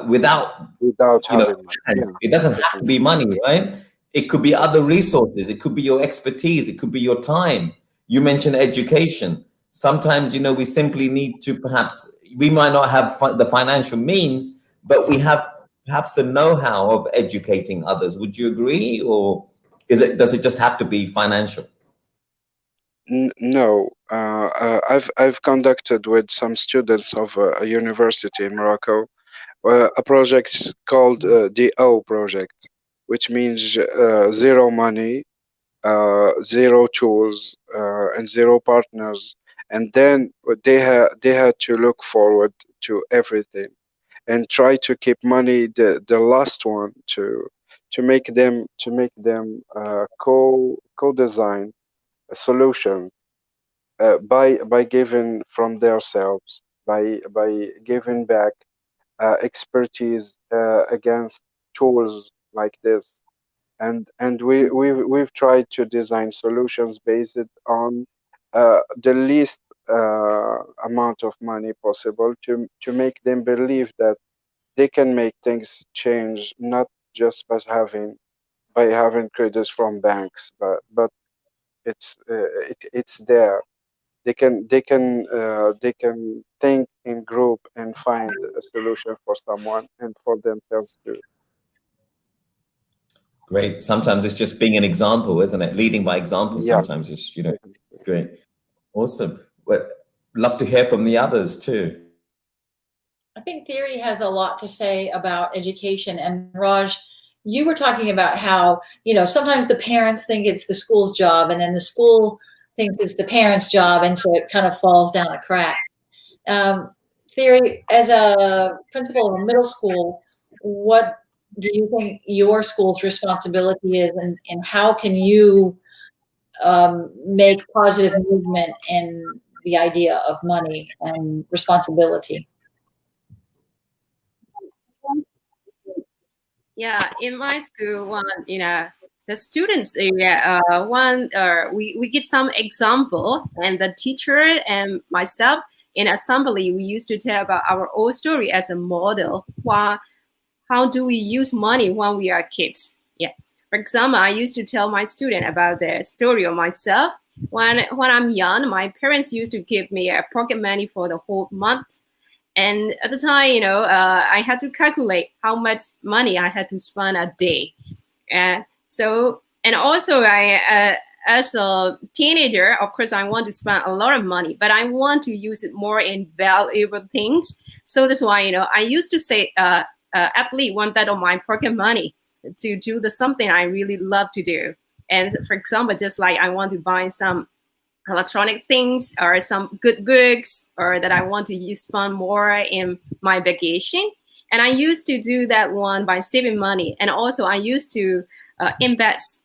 without Having money. Yeah, it doesn't have to be money, right? It could be other resources. It could be your expertise. It could be your time. You mentioned education. Sometimes, we simply need to, perhaps we might not have the financial means, but we have perhaps the know-how of educating others. Would you agree, or does it just have to be financial? No, I've conducted with some students of a university in Morocco a project called the O project, which means zero money, zero tools, and zero partners. And then they had to look forward to everything and try to keep money the last one, to make them co-design solutions, by giving from themselves, by giving back expertise against tools like this. And we've tried to design solutions based on the least amount of money possible, to make them believe that they can make things change, not just by having credits from banks, but it's there. They can think in group and find a solution for someone and for themselves too. Great. Sometimes it's just being an example, isn't it? Leading by example. Yeah. Sometimes it's, great. Awesome. Well, love to hear from the others too. I think theory has a lot to say about education. And Raj, you were talking about how, sometimes the parents think it's the school's job, and then the school thinks it's the parent's job, and so it kind of falls down the crack. Theory, as a principal of a middle school, what do you think your school's responsibility is, and how can you make positive movement in the idea of money and responsibility? Yeah, in my school, the students we get some example, and the teacher and myself in assembly, we used to tell about our own story as a model. How do we use money when we are kids? Yeah. For example, I used to tell my student about the story of myself. When I'm young, my parents used to give me a pocket money for the whole month. And at the time, I had to calculate how much money I had to spend a day. And also as a teenager, of course, I want to spend a lot of money, but I want to use it more in valuable things. So that's why, I used to say, at least 1/3 of my pocket money to do something I really love to do. And for example, just like I want to buy some electronic things or some good books, or that I want to spend more in my vacation. And I used to do that one by saving money. And also I used to invest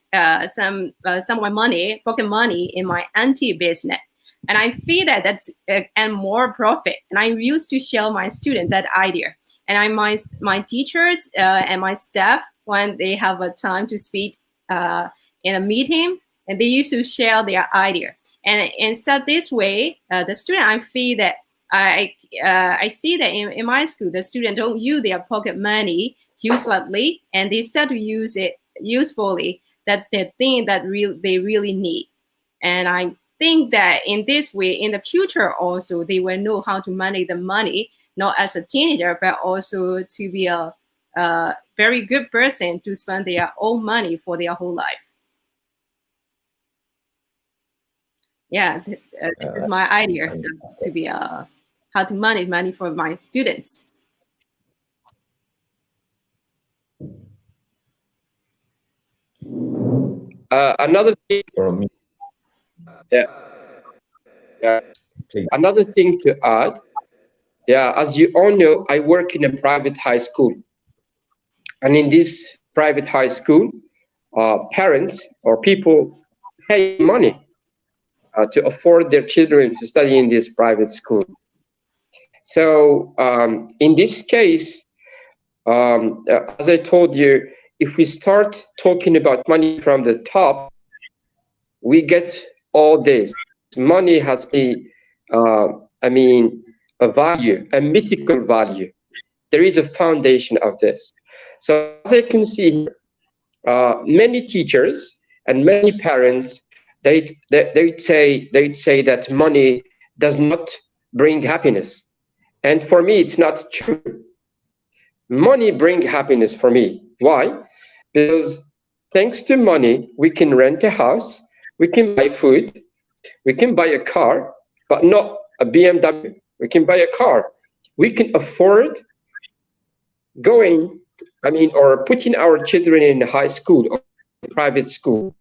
some of my money, pocket money, in my anti business. And I feel that that's and more profit. And I used to show my students that idea. And my teachers and my staff, when they have a time to speak in a meeting, and they used to share their idea. And instead this way, the student, I feel that I see that in my school, the student don't use their pocket money uselessly, and they start to use it usefully, that the thing that they really need. And I think that in this way, in the future also, they will know how to manage the money, not as a teenager, but also to be a very good person to spend their own money for their whole life. Yeah, this is my idea to be how to manage money for my students. Another thing, another thing to add, as you all know, I work in a private high school, and in this private high school, parents or people pay money to afford their children to study in this private school. So in this case, as I told you, if we start talking about money from the top, we get all this. Money has a value, a mythical value. There is a foundation of this. So as I can see here, many teachers and many parents, they'd say that money does not bring happiness. And for me, it's not true. Money brings happiness for me. Why? Because thanks to money, we can rent a house, we can buy food, we can buy a car, but not a BMW. We can buy a car. We can afford or putting our children in high school or private school.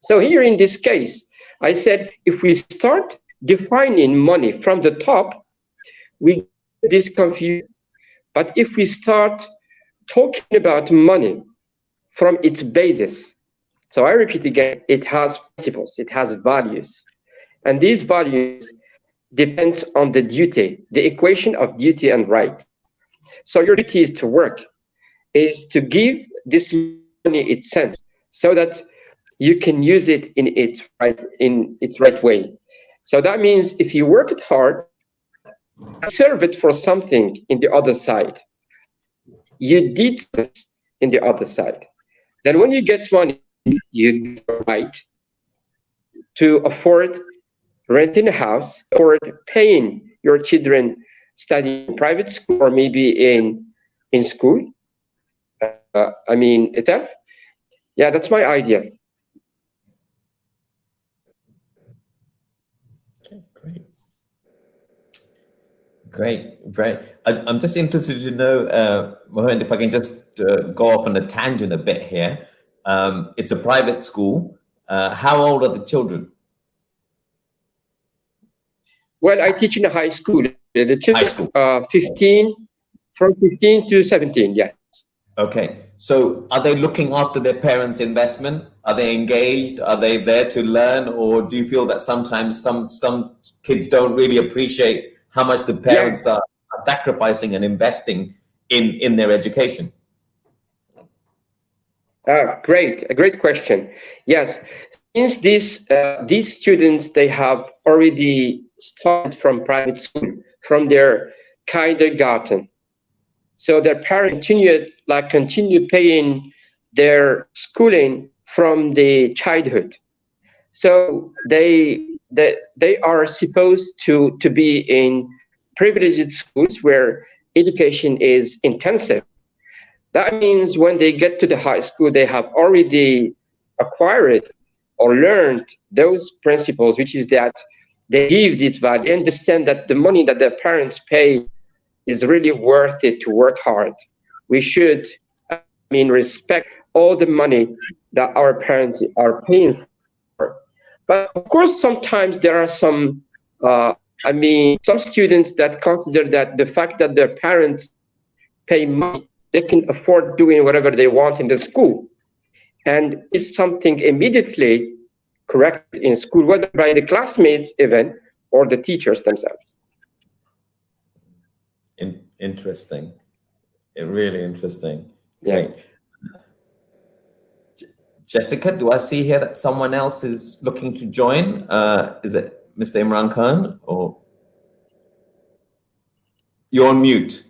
So here in this case, I said, if we start defining money from the top, we get this confusion. But if we start talking about money from its basis, so I repeat again, it has principles, it has values. And these values depend on the duty, the equation of duty and right. So your duty is to work, is to give this money its sense, so that you can use it in its right way. So that means if you work it hard, serve it for something in the other side. You did this in the other side. Then when you get money, you get the right to afford renting a house, or paying your children studying in private school, or maybe in school. Etaf? Yeah, that's my idea. Okay, great. I'm just interested to know, Mohammed, if I can just go off on a tangent a bit here. It's a private school. How old are the children? Well, I teach in a high school. The High children, school. 15, from 15 to 17. Yes. Okay. So are they looking after their parents' investment? Are they engaged? Are they there to learn? Or do you feel that sometimes some kids don't really appreciate how much the parents Yeah. are sacrificing and investing in their education? Great, a great question. Yes, since these students, they have already started from private school, from their kindergarten. So their parents continue paying their schooling from the childhood. So they are supposed to be in privileged schools where education is intensive. That means when they get to the high school, they have already acquired or learned those principles, which is that they give this value. They understand that the money that their parents pay is really worth it to work hard. We should, respect all the money that our parents are paying for. But of course, sometimes there are some students that consider that the fact that their parents pay money, they can afford doing whatever they want in the school. And it's something immediately corrected in school, whether by the classmates even or the teachers themselves. Interesting. Really interesting. Yeah. Great. Jessica, do I see here that someone else is looking to join? Is it Mr. Imran Khan or you're on mute?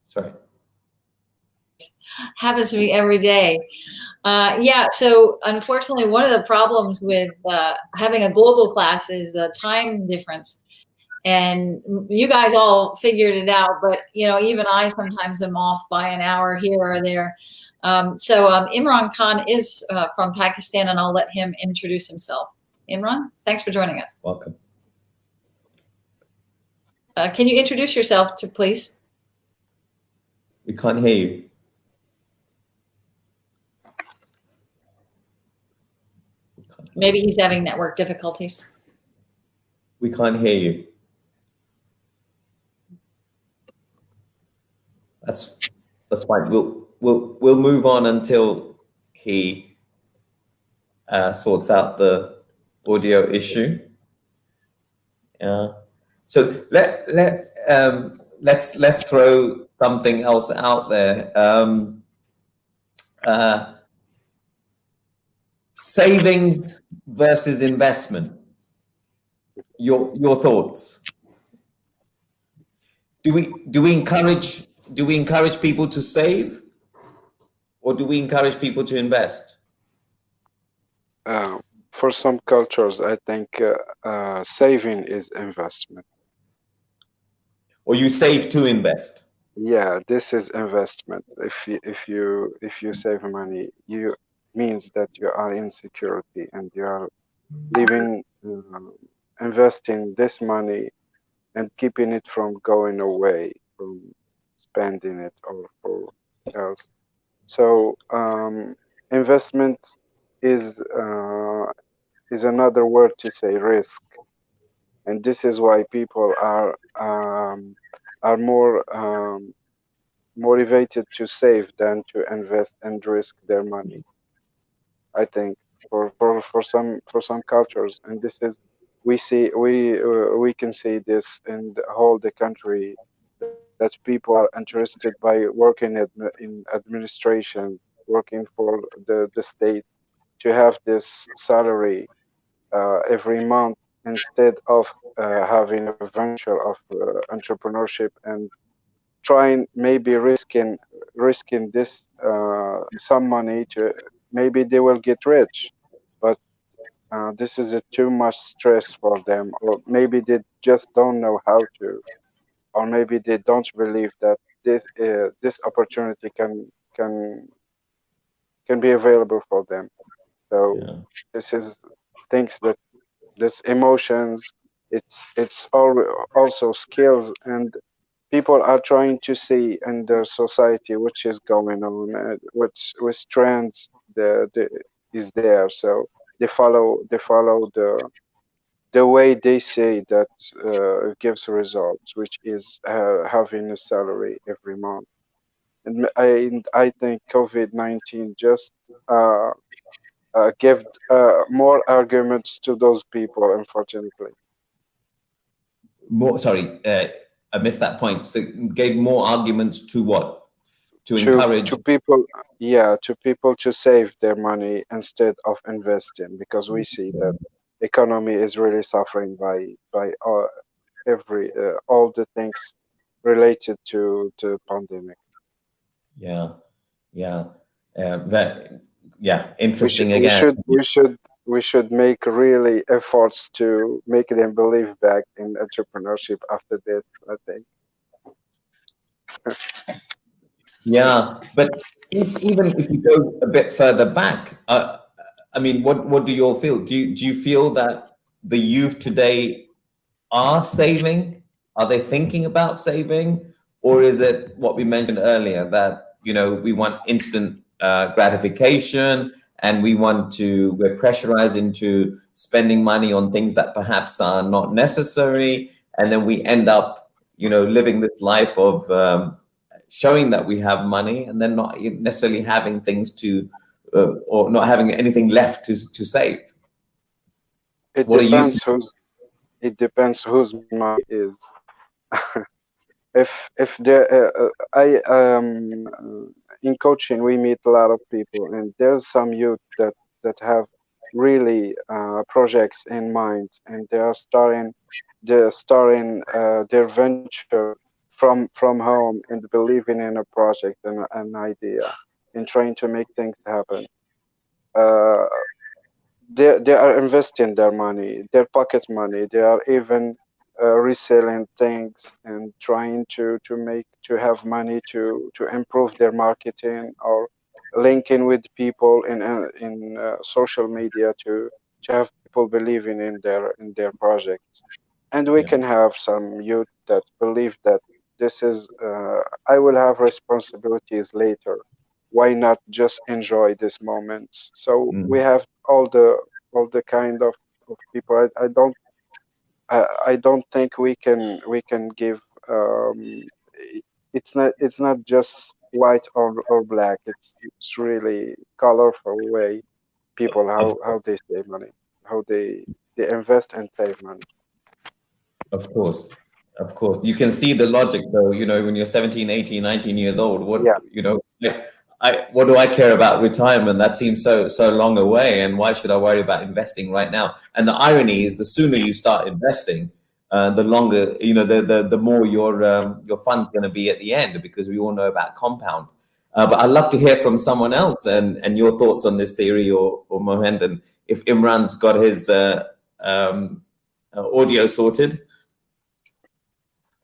Sorry. Happens to me every day. Yeah, so unfortunately, one of the problems with having a global class is the time difference. And you guys all figured it out, but even I sometimes am off by an hour here or there. So Imran Khan is from Pakistan, and I'll let him introduce himself. Imran, thanks for joining us. Welcome. Can you introduce yourself, please? We can't hear you. Maybe he's having network difficulties. We can't hear you. That's fine. We'll move on until he sorts out the audio issue. Yeah. So let's throw something else out there. Savings versus investment. Your thoughts. Do we encourage people to save, or do we encourage people to invest? For some cultures, I think saving is investment. Or you save to invest? Yeah, this is investment. If you save money, you means that you are in security and you are living, investing this money and keeping it from going away, from spending it or for else. So investment is another word to say risk, and this is why people are more motivated to save than to invest and risk their money. I think for some cultures, and this is we can see this in the country, that people are interested by working in administration, working for the state, to have this salary every month, instead of having a venture of entrepreneurship and trying, maybe risking this some money to, maybe they will get rich, but this is a too much stress for them, or maybe they just don't know how to, or maybe they don't believe that this opportunity can be available for them. So Yeah. this is things that this emotions, it's also skills, and people are trying to see in their society which is going on, which trends the is there. So they follow the way they say that gives results, which is having a salary every month. And I think COVID-19 just gave more arguments to those people, unfortunately. More, sorry, I missed that point. So it gave more arguments to what? To To encourage. people, yeah, to people to save their money instead of investing, because we see that economy is really suffering by all the things related to pandemic. Yeah, yeah, that, yeah, We should interesting we again. should we should we should make really efforts to make them believe back in entrepreneurship after this, I think. Yeah, but even if you go a bit further back, I mean, what do you all feel? Do you feel that the youth today are saving? Are they thinking about saving? Or is it what we mentioned earlier that, we want instant gratification, and we're pressurized into spending money on things that perhaps are not necessary. And then we end up, living this life of showing that we have money and then not necessarily having things or not having anything left to save. It What are you depends seeing? whose money is. If there I in coaching we meet a lot of people, and there's some youth that have really projects in mind, and they're starting their venture from home, and believing in a project and an idea, and trying to make things happen. uh, they are investing their money, their pocket money. They are even reselling things and trying to have money to improve their marketing, or linking with people in social media to have people believing in their projects. And we Yeah. can have some youth that believe that this is I will have responsibilities later. Why not just enjoy these moments? So we Mm. have all the kind of people. I don't think we can give it's not just white or black. It's really colorful way people Of how they save money, how they invest and save money. Of course. Of course. You can see the logic though, when you're 17, 18, 19 years old, Yeah, what do I care about retirement? That seems so long away. And why should I worry about investing right now? And the irony is the sooner you start investing, the longer, the more your fund's going to be at the end, because we all know about compound. But I'd love to hear from someone else and your thoughts on this theory, or Mohand, and if Imran's got his audio sorted.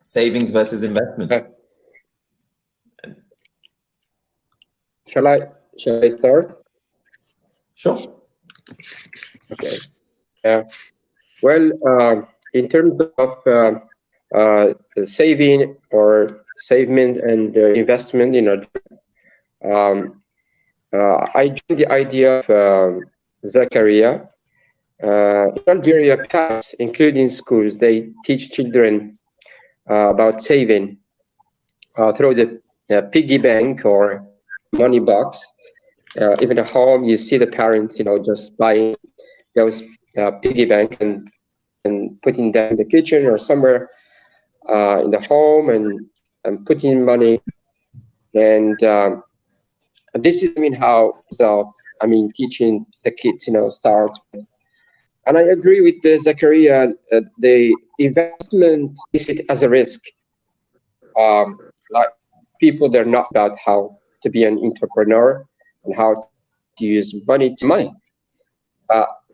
Savings versus investment. Shall I start? Sure. Okay. Yeah. Well, in terms of saving or saving and investment, I joined the idea of Zakaria. In Algeria, parents, including schools, they teach children about saving through the piggy bank or money box. Even at home, you see the parents, just buying those piggy bank and putting them in the kitchen or somewhere in the home, and putting money. And this is, how teaching the kids, start. And I agree with Zakaria. The investment is it as a risk. Like people, they're not about how to be an entrepreneur and how to use money to money.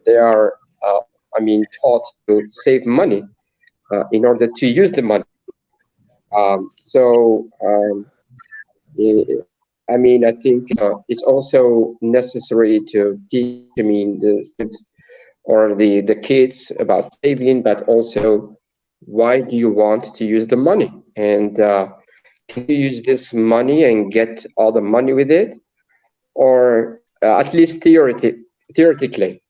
They are, taught to save money in order to use the money. I think it's also necessary to teach, the students or the kids about saving, but also why do you want to use the money, and can you use this money and get all the money with it, or at least theoretically.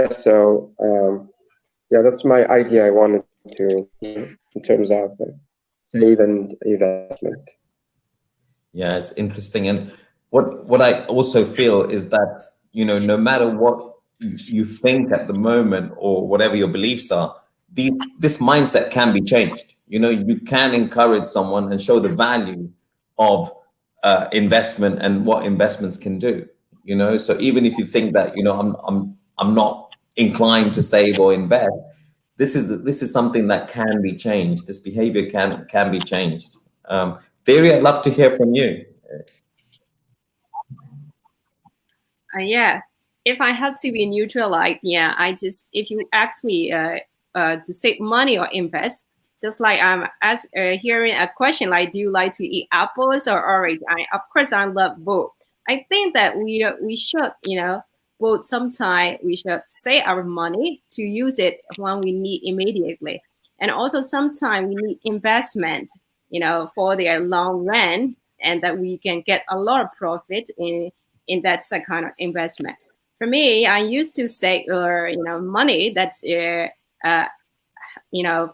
So yeah, that's my idea. I wanted to, in terms of save and investment. Yeah, it's interesting. And what I also feel is that, no matter what you think at the moment or whatever your beliefs are, this mindset can be changed. You can encourage someone and show the value of investment and what investments can do. So even if you think that, I'm not inclined to save or invest, this is something that can be changed. This behavior can be changed. Theory, I'd love to hear from you. Yeah, if I have to be neutral, like, yeah, if you ask me to save money or invest, just like I'm hearing a question like, do you like to eat apples or orange? Of course, I love both. I think that we should, both sometime we should save our money to use it when we need immediately. And also sometimes we need investment, for the long run, and that we can get a lot of profit in that kind of investment. For me, I used to save, money. That's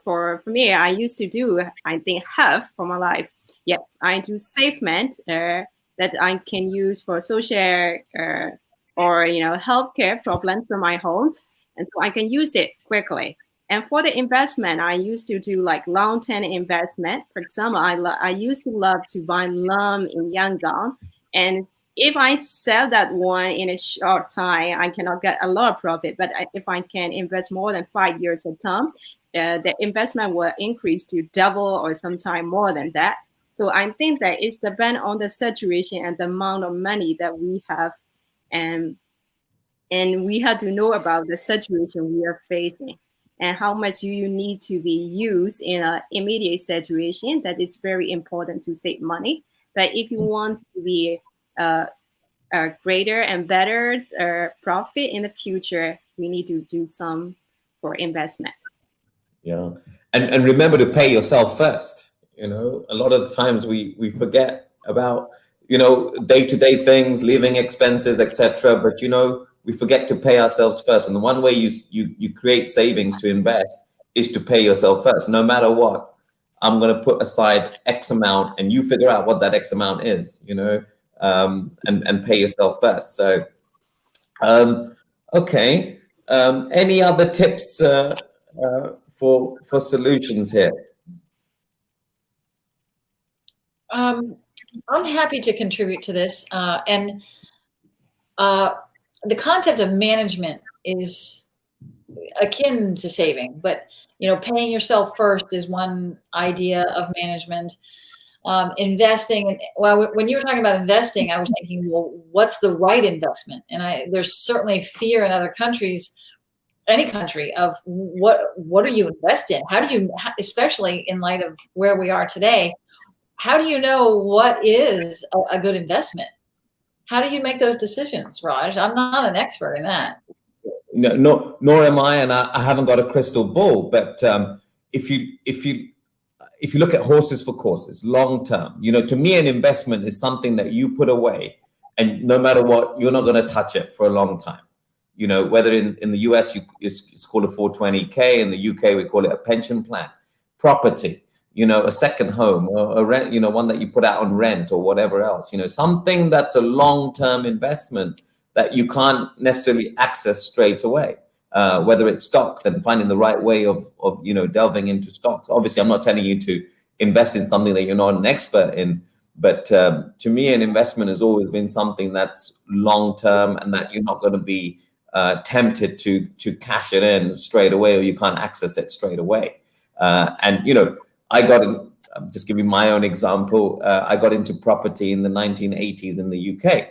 for me, I used to do, I think, half for my life. Yes, I do savement that I can use for social or healthcare problems for my homes, and so I can use it quickly. And for the investment, I used to do like long-term investment. For example, I used to love to buy land in Yangon, and if I sell that one in a short time, I cannot get a lot of profit. But if I can invest more than 5 years of time, the investment will increase to double or sometime more than that. So I think that it's depend on the situation and the amount of money that we have, and we have to know about the situation we are facing and how much you need to be used in an immediate situation. That is very important to save money. But if you want to be greater and better profit in the future, we need to do some for investment. Yeah, and remember to pay yourself first. A lot of the times we forget about day-to-day things, living expenses, etc. But we forget to pay ourselves first. And the one way you create savings to invest is to pay yourself first. No matter what, I'm going to put aside X amount, and you figure out what that X amount is. And pay yourself first. So, okay. Any other tips for solutions here? I'm happy to contribute to this. And the concept of management is akin to saving, but paying yourself first is one idea of management. Investing, well, when you were talking about investing, I was thinking, well, what's the right investment? And there's certainly fear in other countries, any country, of what do you invest in? How do you, especially in light of where we are today, how do you know what is a good investment? How do you make those decisions, Raj? I'm not an expert in that. No, nor am I, and I haven't got a crystal ball. But if you look at horses for courses, long term, to me, an investment is something that you put away, and no matter what, you're not going to touch it for a long time. Whether in the US it's called a 420k, in the UK we call it a pension plan, property, a second home, or a rent, one that you put out on rent or whatever else, something that's a long-term investment that you can't necessarily access straight away. Whether it's stocks and finding the right way of delving into stocks. Obviously, I'm not telling you to invest in something that you're not an expert in, but to me, an investment has always been something that's long-term and that you're not going to be tempted to cash it in straight away, or you can't access it straight away. I got in, just give you my own example. I got into property in the 1980s in the UK.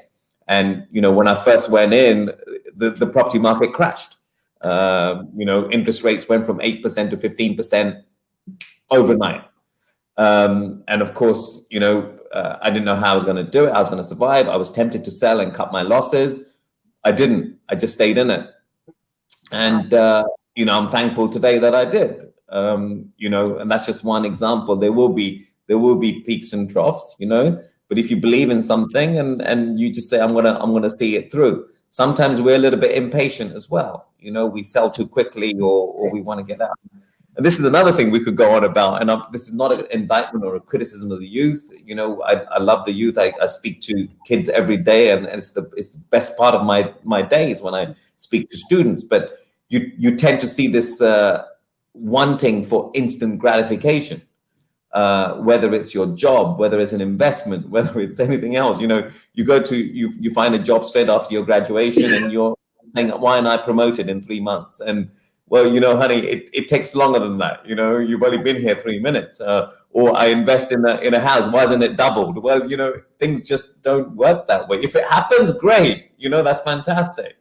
And, when I first went in, the property market crashed. Interest rates went from 8% to 15% overnight. And of course, I didn't know how I was going to do it. I was going to survive. I was tempted to sell and cut my losses. I didn't. I just stayed in it. And, I'm thankful today that I did. And that's just one example. There will be peaks and troughs, but if you believe in something and you just say, I'm gonna see it through. Sometimes we're a little bit impatient as well. You know, we sell too quickly, or we want to get out. And this is another thing we could go on about. And this is not an indictment or a criticism of the youth. You know, I love the youth. I speak to kids every day, and it's the best part of my days when I speak to students. But you tend to see this wanting for instant gratification, whether it's your job, whether it's an investment, whether it's anything else. You know, you find a job straight after your graduation, and you're saying, why aren't I promoted in 3 months? And well, you know, honey, it takes longer than that. You know, you've only been here 3 minutes. Or I invest in a house. Why isn't it doubled? Well, you know, things just don't work that way. If it happens, great. You know, that's fantastic.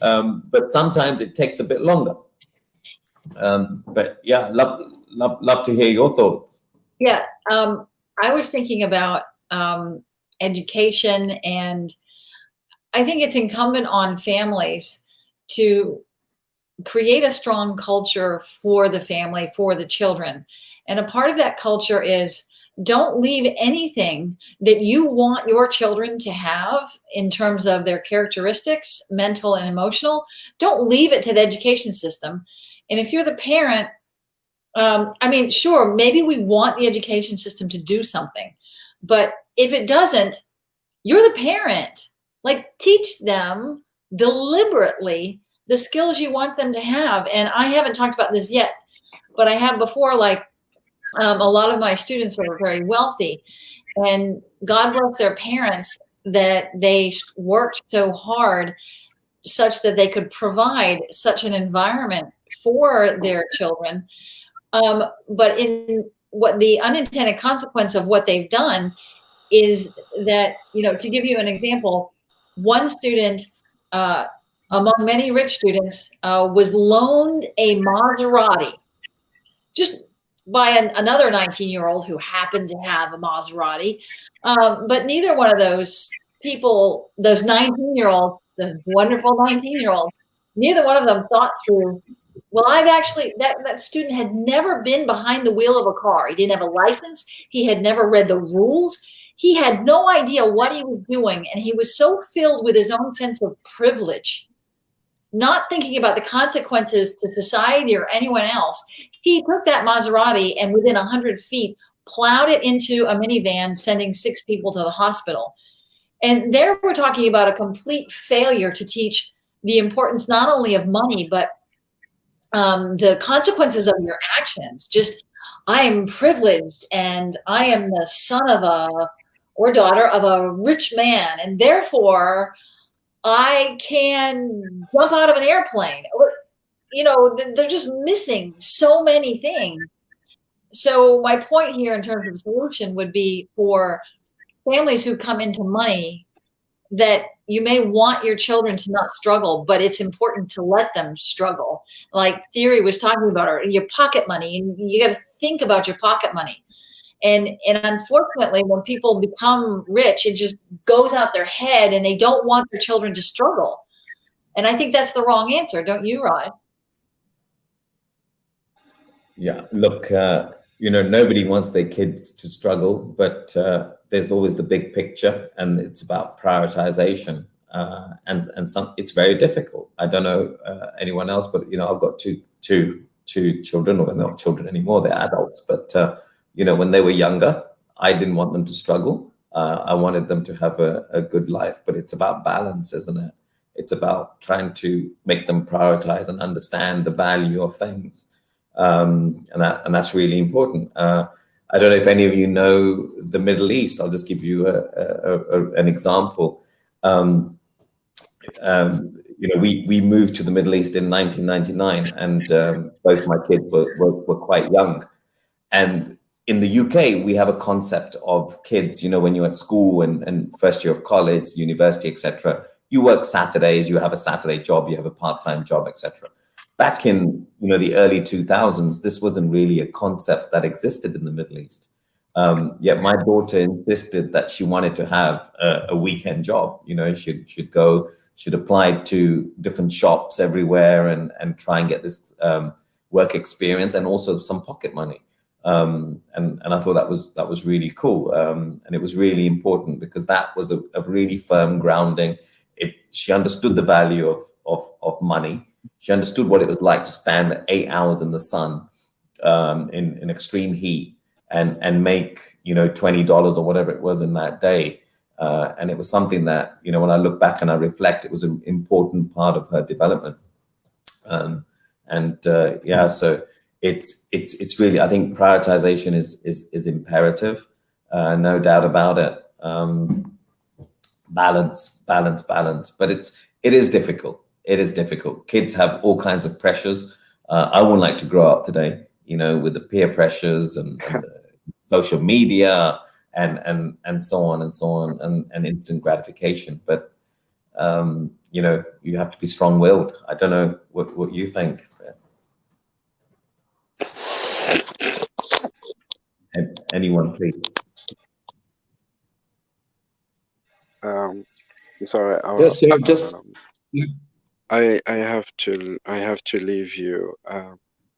But sometimes it takes a bit longer. But yeah, love to hear your thoughts. Yeah, I was thinking about education, and I think it's incumbent on families to create a strong culture for the family, for the children. And a part of that culture is don't leave anything that you want your children to have in terms of their characteristics, mental and emotional. Don't leave it to the education system. And if you're the parent, I mean, sure, maybe we want the education system to do something, but if it doesn't, you're the parent. Like, teach them deliberately the skills you want them to have. And I haven't talked about this yet, but I have before. Like, a lot of my students are very wealthy, and God bless their parents that they worked so hard such that they could provide such an environment for their children. But in what the unintended consequence of what they've done is that, you know, to give you an example, one student, among many rich students, was loaned a Maserati just by another 19-year-old who happened to have a Maserati. But neither one of those people, those 19-year-olds, the wonderful 19-year-olds, neither one of them thought through, well, that student had never been behind the wheel of a car. He didn't have a license. He had never read the rules. He had no idea what he was doing. And he was so filled with his own sense of privilege, not thinking about the consequences to society or anyone else. He took that Maserati and within 100 feet plowed it into a minivan, sending 6 people to the hospital. And there we're talking about a complete failure to teach the importance not only of money, but the consequences of your actions. Just, I am privileged and I am the son of or daughter of a rich man, and therefore I can jump out of an airplane. You know, they're just missing so many things. So my point here in terms of solution would be for families who come into money, that you may want your children to not struggle, but it's important to let them struggle. Like Thierry was talking about, your pocket money, and you got to think about your pocket money. And unfortunately, when people become rich, it just goes out their head and they don't want their children to struggle. And I think that's the wrong answer. Don't you, Rod? Yeah, look, you know, nobody wants their kids to struggle, but there's always the big picture, and it's about prioritization. And it's very difficult. I don't know anyone else, but, you know, I've got two children, or they're not children anymore, they're adults. But, you know, when they were younger, I didn't want them to struggle. I wanted them to have a good life, but it's about balance, isn't it? It's about trying to make them prioritize and understand the value of things. And that's really important. I don't know if any of you know the Middle East. I'll just give you an example. You know, we moved to the Middle East in 1999, and both my kids were quite young. And in the UK, we have a concept of kids, you know, when you're at school and first year of college, university, etc., you work Saturdays, you have a Saturday job, you have a part-time job, etc. Back in, you know, the early 2000s, this wasn't really a concept that existed in the Middle East. Yet my daughter insisted that she wanted to have a weekend job. You know, she'd apply to different shops everywhere and try and get this work experience and also some pocket money. And I thought that was really cool. And it was really important because that was a really firm grounding. She understood the value of money. She understood what it was like to stand 8 hours in the sun, in extreme heat, and make, you know, $20 or whatever it was in that day. And it was something that, you know, when I look back and I reflect, it was an important part of her development. Yeah, so it's really, I think prioritization is imperative, no doubt about it. Balance, but it is difficult. It is difficult. Kids have all kinds of pressures. I wouldn't like to grow up today, you know, with the peer pressures and the social media and so on and instant gratification. But you know, you have to be strong-willed. I don't know what you think. Anyone, please. I'm sorry. Yes, you have just. I have to leave you.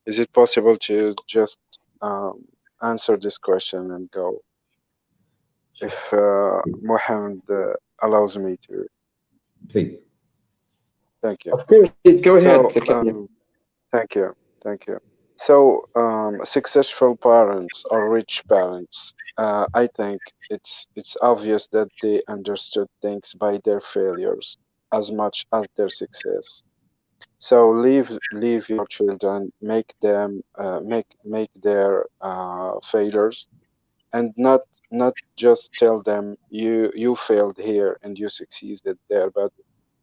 Is it possible to just answer this question and go, if Mohammed allows me to? Please. Thank you. Of course, please go ahead. Thank you. So, successful parents or rich parents, I think it's obvious that they understood things by their failures as much as their success. So leave your children, make them make their failures, and not just tell them you failed here and you succeeded there, but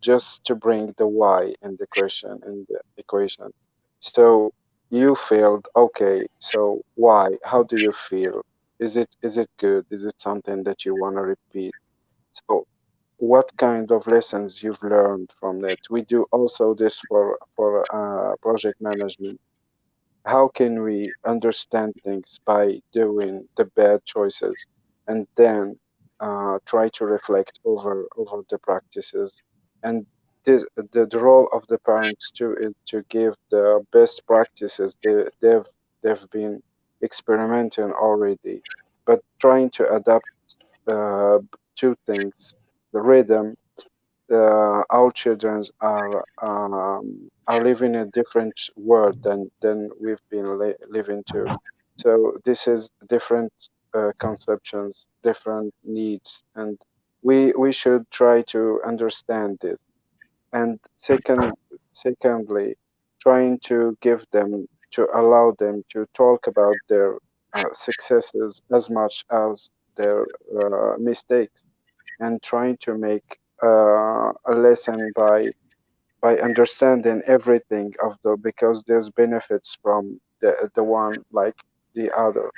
just to bring the why in the question in the equation. So you failed, okay, so why? How do you feel? Is it good? Is it something that you want to repeat? So what kind of lessons you've learned from it? We do also this for project management. How can we understand things by doing the bad choices and then try to reflect over the practices? And the role of the parents too is to give the best practices they've been experimenting already, but trying to adapt uh, two things: the rhythm. Our children are living in a different world than we've been living to. So this is different conceptions, different needs, and we should try to understand this. And secondly, trying to give them, to allow them to talk about their successes as much as their mistakes, and trying to make a lesson by understanding everything of the, because there's benefits from the one like the other.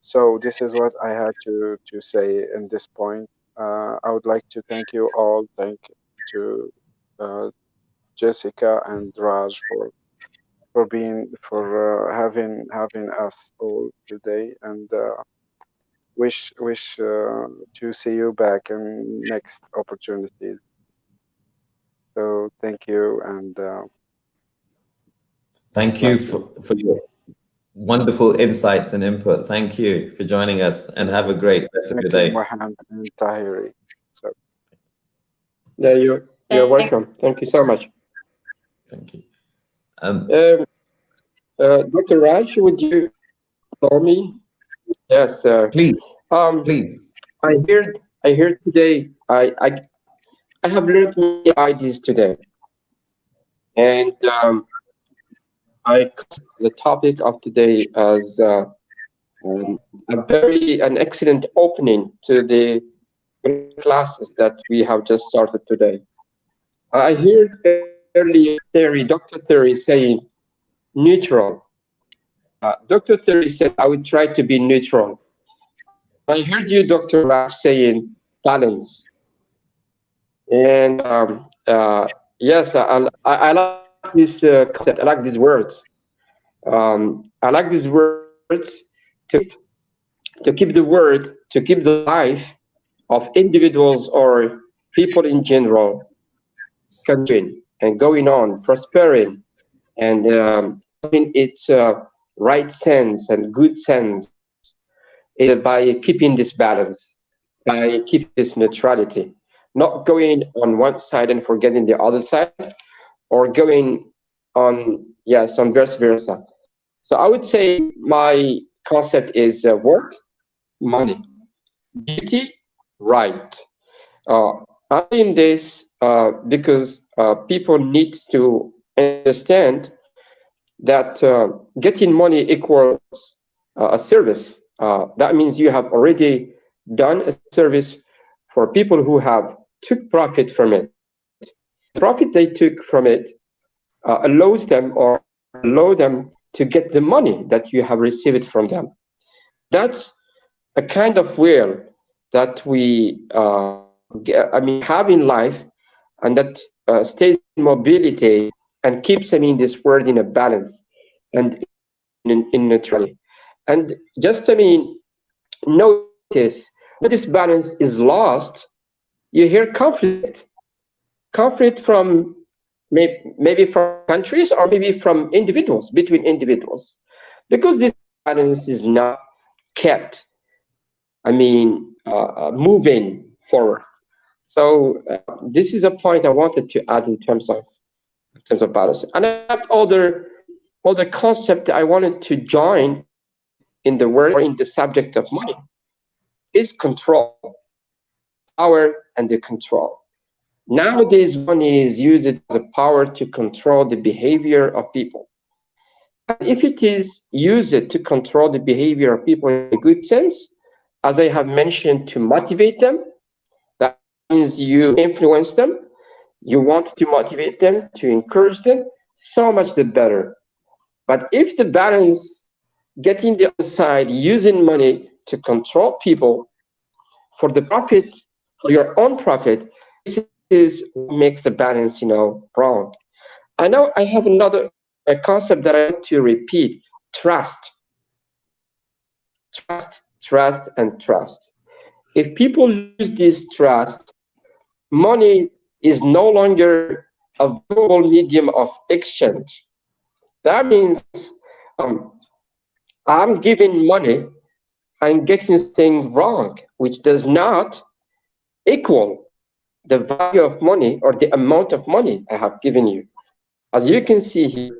So this is what I had to say in this point. I would like to thank you all. Thank to uh, Jessica and Raj for having us all today, and wish to see you back in next opportunities. So thank you, and Thank you for your wonderful insights and input. Thank you for joining us, and have a great rest of your day. thank you, Mohammed and Tahiri. So Yeah, you're welcome. Thank you so much. Thank you. Dr. Raj, would you allow me? Yes, Please, um, please. I heard today. I have learned many ideas today, and I consider the topic of today as an excellent opening to the classes that we have just started today. I heard earlier Dr. Theory saying neutral. Dr. Theory said I would try to be neutral. I heard you, Dr. Raj, saying balance. And yes, I like this concept. I like these words. I like these words to keep the word, to keep the life of individuals or people in general continuing and going on, prospering, and having its right sense and good sense by keeping this balance, by keeping this neutrality, not going on one side and forgetting the other side, or going on, yes, on vice versa. So I would say my concept is work, money, beauty, right. I'm in this because people need to understand that getting money equals a service. That means you have already done a service for people who have took profit from it. The profit they took from it allows them or allow them to get the money that you have received from them. That's a kind of will that we have in life, and that stays in mobility and keeps this world in a balance and in neutrality. And just notice when this balance is lost, you hear conflict from maybe from countries or maybe from individuals, between individuals, because this balance is not kept moving forward. So this is a point I wanted to add in terms of balance. And I have other concept I wanted to join in the word or in the subject of money is control, power, and the control. Nowadays, money is used as a power to control the behavior of people. And if it is used to control the behavior of people in a good sense, as I have mentioned, to motivate them, that means you influence them, you want to motivate them, to encourage them, so much the better. But if the balance, getting the other side, using money to control people for the profit, for your own profit, this is what makes the balance, wrong. I know I have a concept that I want to repeat: trust, trust, and trust. If people lose this trust, money is no longer a valuable medium of exchange. That means um, I'm giving money and getting things wrong, which does not equal the value of money or the amount of money I have given you. As you can see here,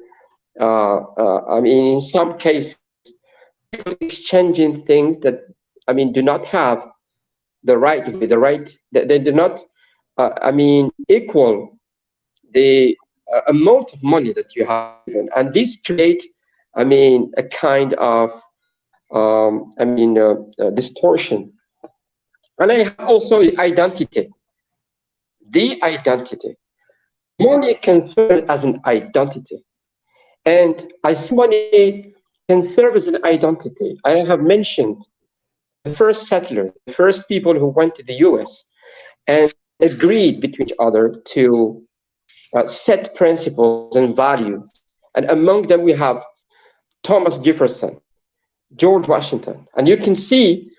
in some cases, people exchanging things that do not have the right way, they do not equal the amount of money that you have given, and this create a kind of distortion. And I have also the identity. Money can serve as an identity, and I see money can serve as an identity. I have mentioned the first settlers, the first people who went to the US and agreed between each other to set principles and values. And among them, we have Thomas Jefferson, George Washington. And you can see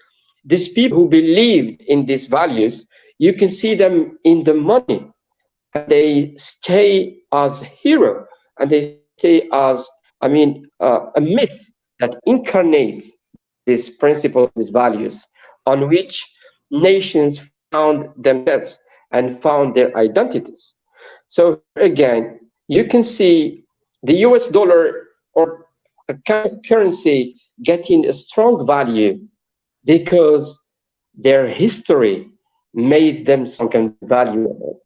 these people who believed in these values, you can see them in the money. And they stay as hero, and they stay as, a myth that incarnates these principles, these values, on which nations found themselves and found their identities. So again, you can see the US dollar or a kind of currency getting a strong value because their history made them strong and valuable.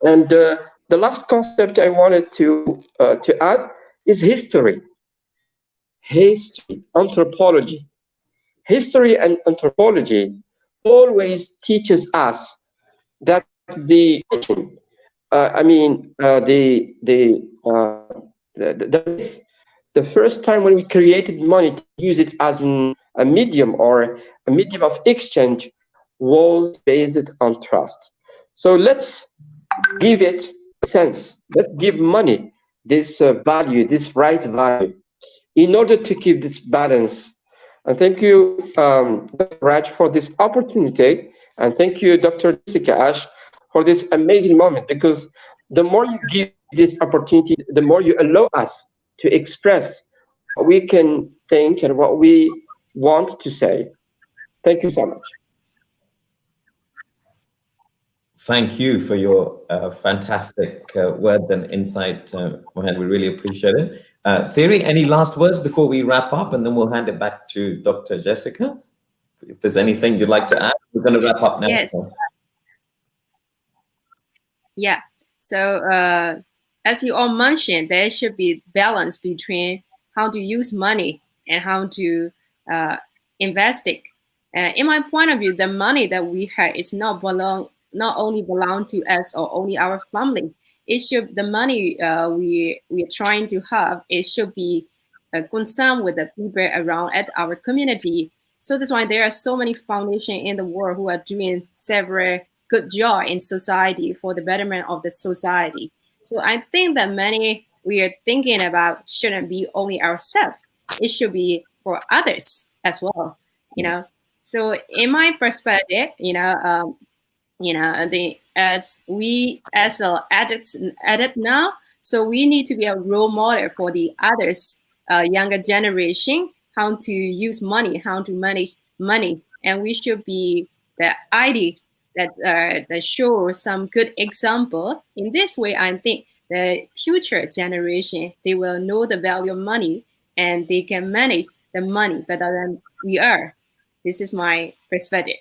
And the last concept I wanted to add is history. History, anthropology. History and anthropology always teaches us that the first time when we created money to use it as a medium or a medium of exchange was based on trust. So let's give it a sense. Let's give money this value, this right value, in order to keep this balance. And thank you, Dr. Raj, for this opportunity. And thank you, Dr. Jessica Ash, for this amazing moment, because the more you give this opportunity, the more you allow us to express what we can think and what we want to say. Thank you so much. Thank you for your fantastic words and insight, Mohan. We really appreciate it. Thierry, any last words before we wrap up, and then we'll hand it back to Dr. Jessica. If there's anything you'd like to add, we're going to wrap up now. Yes. Yeah. So as you all mentioned, there should be balance between how to use money and how to invest it. In my point of view, the money that we have is not only belong to us or only our family. It should, the money we are trying to have, it should be concerned with the people around at our community. So that's why there are so many foundations in the world who are doing several good job in society for the betterment of the society. So I think that money we are thinking about shouldn't be only ourselves. It should be for others as well. So in my perspective, as an adult now, so we need to be a role model for the others, younger generation, how to use money, how to manage money, and we should be the idea that shows some good example. In this way, I think the future generation, they will know the value of money and they can manage the money better than we are. This is my perspective.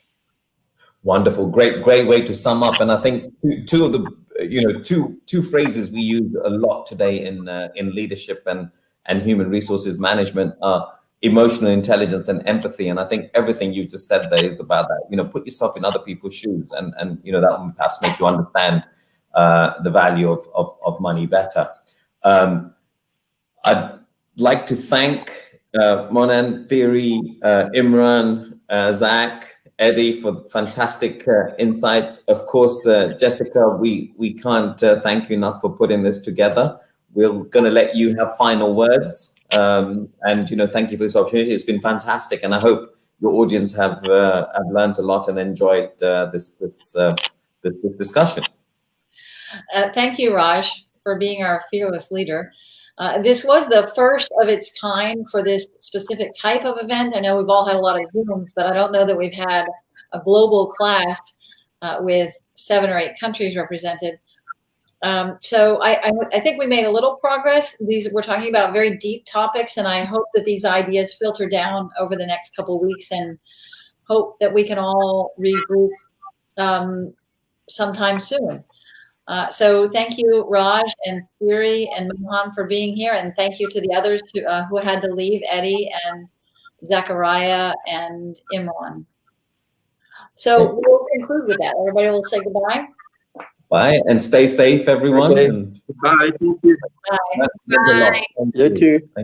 Wonderful, great way to sum up. And I think two of the two phrases we use a lot today in leadership and human resources management are emotional intelligence and empathy. And I think everything you just said there is about that. Put yourself in other people's shoes, and that will perhaps make you understand the value of money better. I'd like to thank Monan, Thierry, Imran, Zach, Eddie for fantastic insights. Of course, Jessica, we can't thank you enough for putting this together. We're going to let you have final words. And thank you for this opportunity. It's been fantastic, and I hope your audience have learned a lot and enjoyed this discussion. Thank you, Raj, for being our fearless leader. This was the first of its kind for this specific type of event. I know we've all had a lot of Zooms, but I don't know that we've had a global class with 7 or 8 countries represented. So I think we made a little progress. We're talking about very deep topics, and I hope that these ideas filter down over the next couple of weeks, and hope that we can all regroup sometime soon. So thank you, Raj and Thierry and Mohan, for being here, and thank you to the others who had to leave, Eddie and Zachariah and Imran. So we'll conclude with that. Everybody will say goodbye. Bye, and stay safe, everyone. Okay. And Bye. Thank you. Bye. Bye. You too.